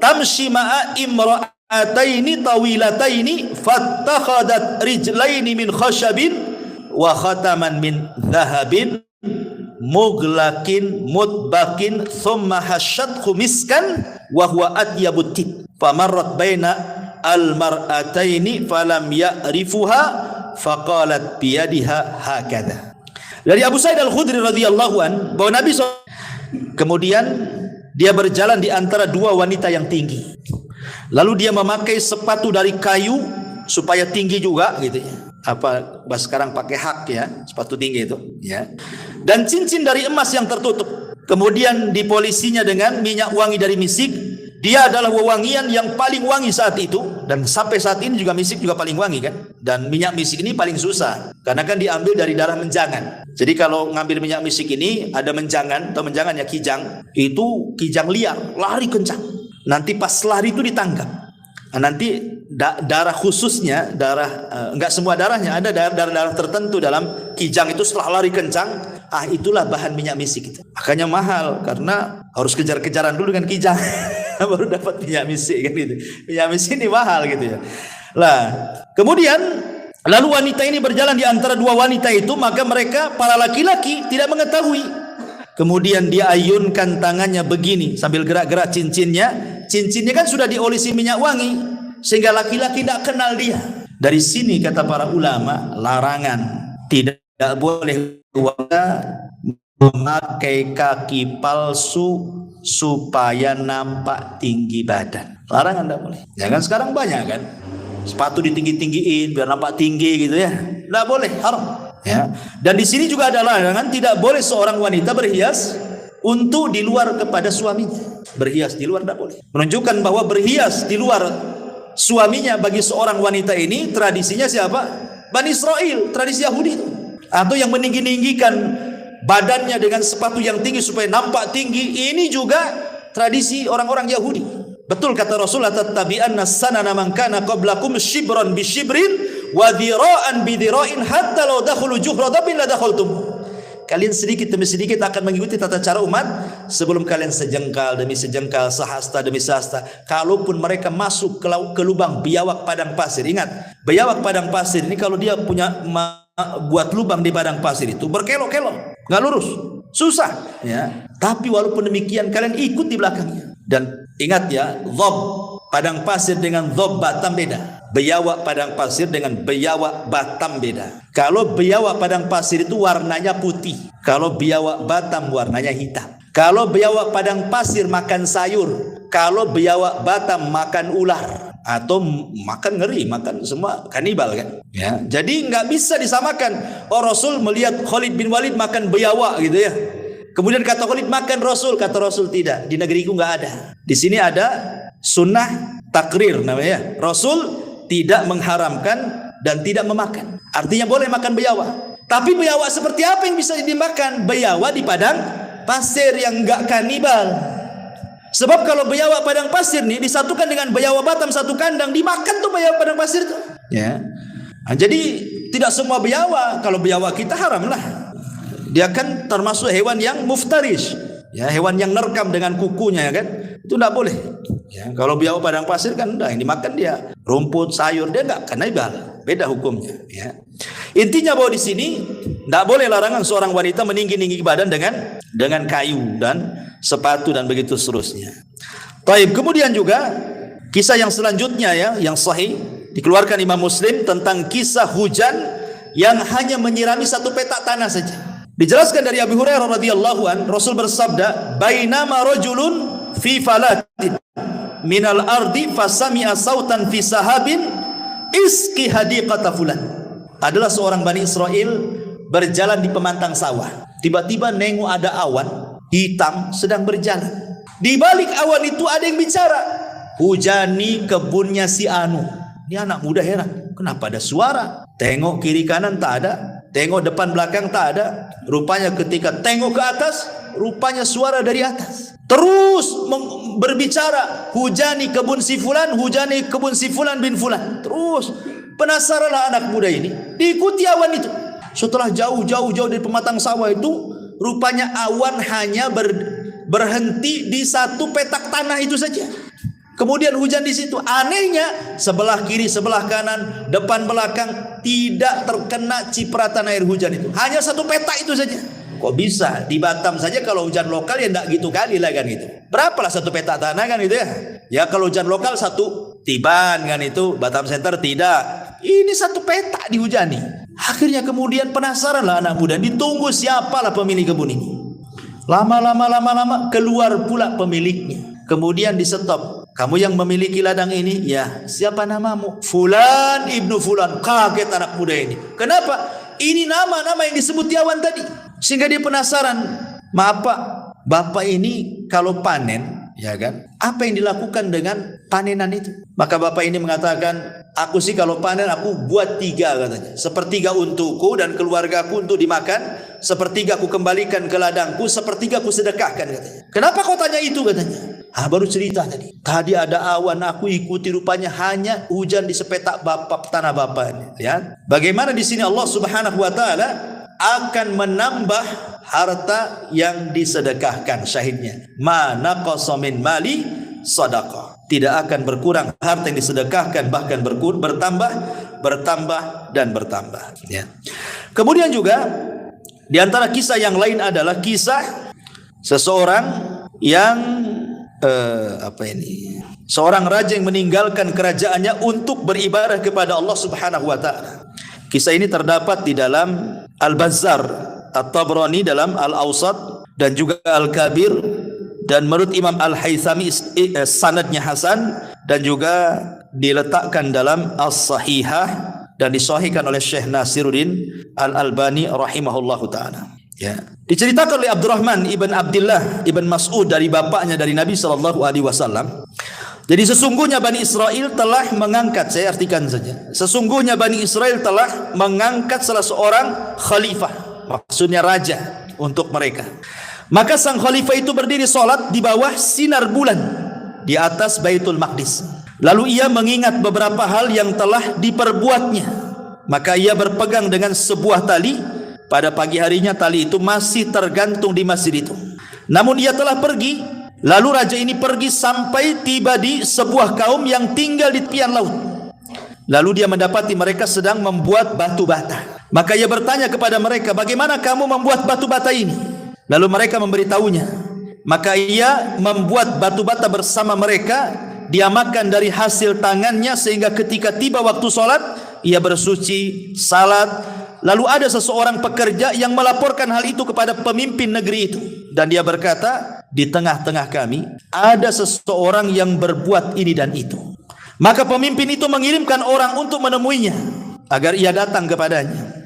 tamshi ma'a imra'ataini tawilataini fattakhadat rijlaini min khashabin wa khataman min dhahabin mughlaqin mutbakin thumma hasyathu miskan wa huwa atyabut tib famarrat baina al-mar'ataini falam ya'rifuha faqalat biyadiha hakadha. Dari Abu Sa'id Al-Khudri radhiyallahu an, bahwa Nabi kemudian dia berjalan di antara 2 wanita yang tinggi. Lalu dia memakai sepatu dari kayu supaya tinggi juga gitu ya. Apa sekarang pakai hak ya, sepatu tinggi itu ya. Dan cincin dari emas yang tertutup. Kemudian dipolisinya dengan minyak wangi dari misik. Dia adalah wewangian yang paling wangi saat itu, dan sampai saat ini juga misik juga paling wangi kan. Dan minyak misik ini paling susah karena kan diambil dari darah menjangan. Jadi kalau ngambil minyak misik ini ada menjangan, atau menjangan ya kijang, itu kijang liar, lari kencang. Nanti pas lari itu ditangkap. Nah, nanti darah khususnya, enggak semua darahnya, ada darah tertentu dalam kijang itu setelah lari kencang, itulah bahan minyak misik itu. Makanya mahal karena harus kejar-kejaran dulu dengan kijang. Baru dapat minyak misik kan gitu. Minyak misik ini mahal gitu ya. Lah, kemudian lalu wanita ini berjalan di antara 2 wanita itu, maka mereka para laki-laki tidak mengetahui. Kemudian dia ayunkan tangannya begini sambil gerak-gerak cincinnya. Cincinnya kan sudah diolesi minyak wangi sehingga laki-laki tidak kenal dia. Dari sini kata para ulama, larangan tidak boleh wanita memakai kaki palsu supaya nampak tinggi badan. Larangan tidak boleh. Ya kan sekarang banyak kan sepatu ditinggi-tinggiin biar nampak tinggi gitu ya. Tidak boleh, haram. Ya. Dan di sini juga ada larangan tidak boleh seorang wanita berhias untuk di luar kepada suaminya. Berhias di luar tidak boleh. Menunjukkan bahwa berhias di luar suaminya bagi seorang wanita ini tradisinya siapa? Bani Israel, tradisi Yahudi itu. Atau yang meninggi-ninggikan badannya dengan sepatu yang tinggi supaya nampak tinggi, ini juga tradisi orang-orang Yahudi. Betul kata Rasulullah, tattabi'anna sanana man kana qablakum shibran bi shibrin wa dhira'an bi dhira'in hatta law dakhulu juhra dabin la dakhaltum. Kalian sedikit demi sedikit akan mengikuti tata cara umat sebelum kalian sejengkal demi sejengkal, sehasta demi sehasta. Kalaupun mereka masuk ke lubang biawak padang pasir, ingat, biawak padang pasir ini kalau dia punya buat lubang di padang pasir itu berkelok-kelok, nggak lurus, susah ya. Tapi walaupun demikian kalian ikut di belakangnya. Dan ingat ya, dhob padang pasir dengan dhob Batam beda. Biawak padang pasir dengan biawak Batam beda. Kalau biawak padang pasir itu warnanya putih, kalau biawak Batam warnanya hitam. Kalau biawak padang pasir makan sayur, kalau biawak Batam makan ular. Atau makan ngeri, makan semua kanibal kan ya. Jadi nggak bisa disamakan. Oh, Rasul melihat Khalid bin Walid makan biawak gitu ya, kemudian kata Khalid makan Rasul, kata Rasul tidak, di negeriku nggak ada. Di sini ada sunnah takrir namanya. Rasul tidak mengharamkan dan tidak memakan, artinya boleh makan biawak. Tapi biawak seperti apa yang bisa dimakan? Biawak di padang pasir yang enggak kanibal. Sebab kalau biawak padang pasir nih disatukan dengan biawak Batam satu kandang, dimakan tuh biawak padang pasir tuh. Ya. Nah, jadi tidak semua biawak. Kalau biawak kita haram lah. Dia kan termasuk hewan yang muftarish. Ya, hewan yang nerkam dengan kukunya, ya kan? Itu tidak boleh. Ya, kalau biawak padang pasir kan udah yang dimakan dia rumput, sayur, dia enggak kanibal. Beda hukumnya, ya. Intinya bahwa di sini tidak boleh larangan seorang wanita meninggi-ninggi badan dengan kayu dan sepatu dan begitu seterusnya. Taib. Kemudian juga kisah yang selanjutnya ya, yang sahih dikeluarkan Imam Muslim tentang kisah hujan yang hanya menyirami satu petak tanah saja. Dijelaskan dari Abu Hurairah radhiyallahu an, Rasul bersabda, "Bainama rajulun fi falatin minal ardi fasami'a sautan fi sahabin iski hadiqata fulan." Adalah seorang Bani Israel berjalan di pemantang sawah. Tiba-tiba nengok ada awan hitam sedang berjalan. Di balik awan itu ada yang bicara, "Hujani kebunnya si Anu." Ini anak muda heran, kenapa ada suara? Tengok kiri kanan tak ada, tengok depan belakang tak ada. Rupanya ketika tengok ke atas, rupanya suara dari atas. Terus berbicara, "Hujani kebun si fulan, hujani kebun si fulan bin fulan." Terus penasaranlah anak muda ini, diikuti awan itu. Setelah jauh dari pematang sawah itu, rupanya awan hanya berhenti di satu petak tanah itu saja. Kemudian hujan di situ. Anehnya, sebelah kiri, sebelah kanan, depan belakang tidak terkena cipratan air hujan itu. Hanya satu petak itu saja. Kok bisa? Di Batam saja kalau hujan lokal ya enggak gitu kali lah kan itu. Berapalah satu petak tanah kan itu ya? Ya kalau hujan lokal satu tiban kan itu, Batam Center tidak. Ini satu petak dihujani. Akhirnya kemudian penasaran lah anak muda, ditunggu siapalah pemilik kebun ini. Lama keluar pula pemiliknya. Kemudian di stop. "Kamu yang memiliki ladang ini?" "Ya." "Siapa namamu?" "Fulan ibnu Fulan." Kaget anak muda ini. Kenapa? Ini nama-nama yang disebut di awan tadi. Sehingga dia penasaran. "Maaf Pak, Bapak ini kalau panen, ya kan, apa yang dilakukan dengan panenan itu?" Maka bapak ini mengatakan, "Aku sih kalau panen aku buat 3," katanya. "Sepertiga untukku dan keluargaku untuk dimakan, sepertiga aku kembalikan ke ladangku, sepertiga aku sedekahkan," katanya. "Kenapa kau tanya itu?" katanya. Baru cerita tadi. "Tadi ada awan, aku ikuti, rupanya hanya hujan di sepetak tanah bapak." Ya. Bagaimana di sini Allah Subhanahu wa taala akan menambah harta yang disedekahkan, syahidnya. "Ma naqasa min mali sadaqah." Tidak akan berkurang harta yang disedekahkan, bahkan bertambah dan bertambah. Ya. Kemudian juga di antara kisah yang lain adalah kisah seseorang yang seorang raja yang meninggalkan kerajaannya untuk beribadah kepada Allah Subhanahu wa taala. Kisah ini terdapat di dalam Al-Bazzar, At-Tabrani dalam Al-Awsat dan juga Al-Kabir, dan menurut Imam Al-Haythami sanadnya hasan, dan juga diletakkan dalam As-Sahihah dan disahihkan oleh Syekh Nasiruddin Al-Albani rahimahullahu taala. Ya. Diceritakan oleh Abdurrahman ibn Abdullah ibn Mas'ud dari bapaknya dari Nabi sallallahu alaihi wasallam. Jadi sesungguhnya Bani Israel telah mengangkat, saya artikan saja. Sesungguhnya Bani Israel telah mengangkat salah seorang khalifah, maksudnya raja untuk mereka. Maka sang khalifah itu berdiri salat di bawah sinar bulan di atas Baitul Maqdis. Lalu ia mengingat beberapa hal yang telah diperbuatnya. Maka ia berpegang dengan sebuah tali. Pada pagi harinya tali itu masih tergantung di masjid itu. Namun ia telah pergi. Lalu raja ini pergi sampai tiba di sebuah kaum yang tinggal di tepian laut. Lalu dia mendapati mereka sedang membuat batu bata. Maka ia bertanya kepada mereka, "Bagaimana kamu membuat batu bata ini?" Lalu mereka memberitahunya. Maka ia membuat batu bata bersama mereka. Dia makan dari hasil tangannya, sehingga ketika tiba waktu salat, ia bersuci, salat. Lalu ada seseorang pekerja yang melaporkan hal itu kepada pemimpin negeri itu. Dan dia berkata, "Di tengah-tengah kami ada seseorang yang berbuat ini dan itu." Maka pemimpin itu mengirimkan orang untuk menemuinya agar ia datang kepadanya.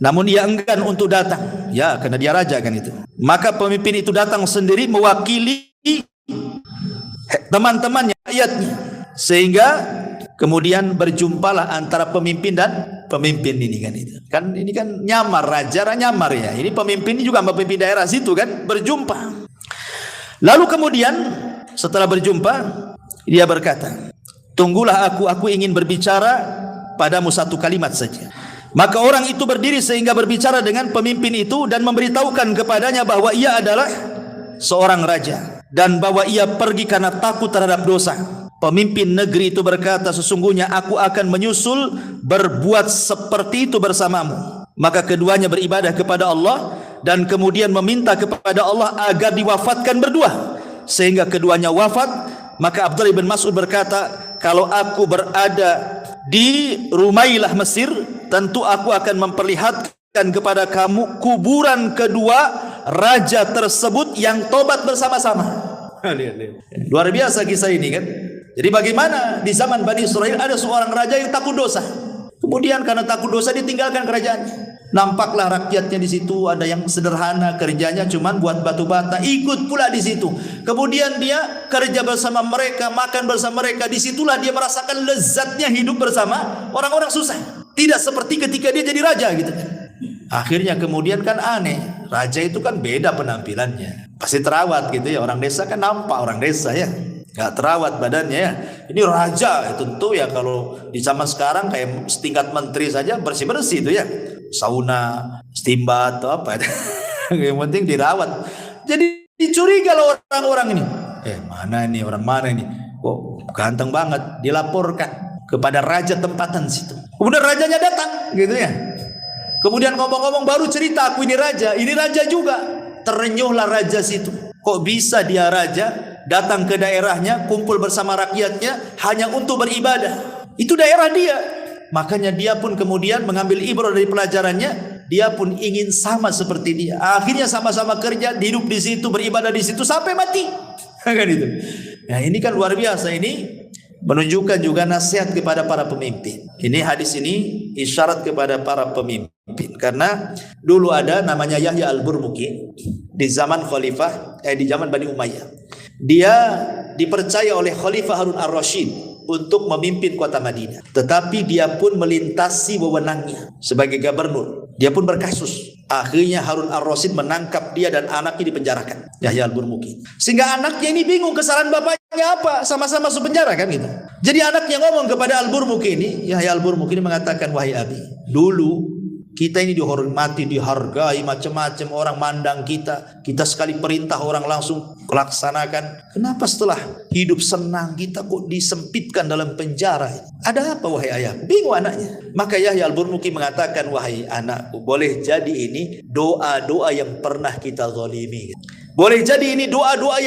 Namun ia enggan untuk datang. Ya, karena dia raja kan itu. Maka pemimpin itu datang sendiri mewakili teman-temannya, rakyatnya. Sehingga kemudian berjumpalah antara pemimpin dan pemimpin ini kan itu. Kan ini kan nyamar, raja nyamar ya. Ini pemimpin ini juga pemimpin daerah situ kan berjumpa. Lalu kemudian setelah berjumpa dia berkata, "Tunggulah aku ingin berbicara padamu satu kalimat saja." Maka orang itu berdiri sehingga berbicara dengan pemimpin itu dan memberitahukan kepadanya bahwa ia adalah seorang raja dan bahwa ia pergi karena takut terhadap dosa. Pemimpin negeri itu berkata, "Sesungguhnya aku akan menyusul berbuat seperti itu bersamamu." Maka keduanya beribadah kepada Allah dan kemudian meminta kepada Allah agar diwafatkan berdua sehingga keduanya wafat. Maka Abdullah bin Mas'ud berkata, "Kalau aku berada di Rumailah Mesir, tentu aku akan memperlihatkan kepada kamu kuburan kedua raja tersebut yang tobat bersama-sama." Luar biasa kisah ini kan. Jadi bagaimana di zaman Bani Israel ada seorang raja yang takut dosa. Kemudian karena takut dosa ditinggalkan kerajaannya. Nampaklah rakyatnya di situ ada yang sederhana kerjanya cuman buat batu bata, ikut pula di situ. Kemudian dia kerja bersama mereka, makan bersama mereka. Disitulah dia merasakan lezatnya hidup bersama orang-orang susah. Tidak seperti ketika dia jadi raja gitu kan. Akhirnya kemudian kan aneh, raja itu kan beda penampilannya, pasti terawat gitu ya. Orang desa kan nampak orang desa ya, nggak terawat badannya ya. Ini raja tentu ya, kalau di zaman sekarang kayak setingkat menteri saja bersih-bersih itu ya, sauna, steam bath atau apa yang penting dirawat. Jadi dicuriga loh orang-orang ini, mana ini orang mana ini, kok ganteng banget. Dilaporkan kepada raja tempatan situ. Kemudian rajanya datang gitu ya. Kemudian ngomong-ngomong baru cerita, "Aku ini raja juga." Terenyuhlah raja situ. Kok bisa dia raja datang ke daerahnya, kumpul bersama rakyatnya hanya untuk beribadah. Itu daerah dia. Makanya dia pun kemudian mengambil ibrah dari pelajarannya. Dia pun ingin sama seperti dia. Akhirnya sama-sama kerja, hidup di situ, beribadah di situ sampai mati. Kan itu. Nah, ini kan luar biasa. Ini menunjukkan juga nasihat kepada para pemimpin. Ini hadis ini isyarat kepada para pemimpin. Karena dulu ada namanya Yahya al-Burmuki di zaman di zaman Bani Umayyah. Dia dipercaya oleh Khalifah Harun ar-Rasyid untuk memimpin kota Madinah. Tetapi dia pun melintasi wewenangnya sebagai gubernur. Dia pun berkasus. Akhirnya Harun ar-Rasyid menangkap dia dan anaknya dipenjarakan, Yahya al-Burmuki. Sehingga anaknya ini bingung kesalahan bapaknya apa, sama-sama masuk penjara kan gitu. Jadi anaknya ngomong kepada al-Burmuki ini, Yahya al-Burmuki ini mengatakan, "Wahai abi, dulu kita ini dihormati, dihargai, macam-macam orang mandang kita. Kita sekali perintah orang langsung laksanakan. Kenapa setelah hidup senang kita kok disempitkan dalam penjara? Ada apa wahai ayah?" Bingung anaknya. Maka Yahya al-Burmuki mengatakan, "Wahai anakku, boleh jadi ini doa-doa yang pernah kita zalimi. Boleh jadi ini doa-doa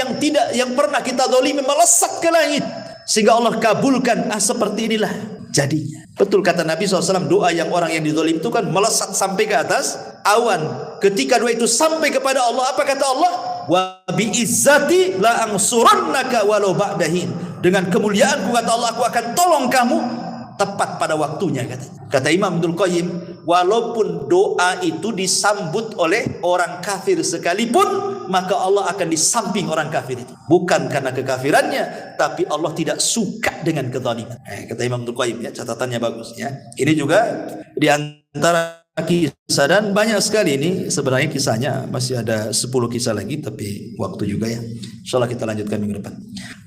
yang pernah kita zalimi melesat ke langit sehingga Allah kabulkan." Seperti inilah jadinya. Betul kata Nabi SAW, doa yang orang yang dizalim itu kan melesat sampai ke atas awan. Ketika doa itu sampai kepada Allah, apa kata Allah? "Wa bi izzati la ansurannaka walau ba'dahin." Dengan kemuliaanku kata Allah, aku akan tolong kamu tepat pada waktunya, kata Imam Ibnul Qayyim. Walaupun doa itu disambut oleh orang kafir sekalipun, maka Allah akan di samping orang kafir itu. Bukan karena kekafirannya, tapi Allah tidak suka dengan kezaliman. Kata Imam Ibnul Qayyim ya, catatannya bagus ya. Ini juga di antara kisah, dan banyak sekali ini sebenarnya kisahnya, masih ada 10 kisah lagi tapi waktu juga ya. Insyaallah kita lanjutkan minggu depan.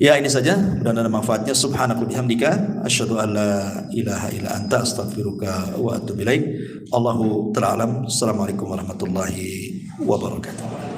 Ya, ini saja, mudah-mudahan ada manfaatnya. Subhanakallahumma bihamdika asyhadu an la ilaha illa anta astaghfiruka wa atubu ilaik. Allahu ta'ala alam. Assalamualaikum warahmatullahi wabarakatuh.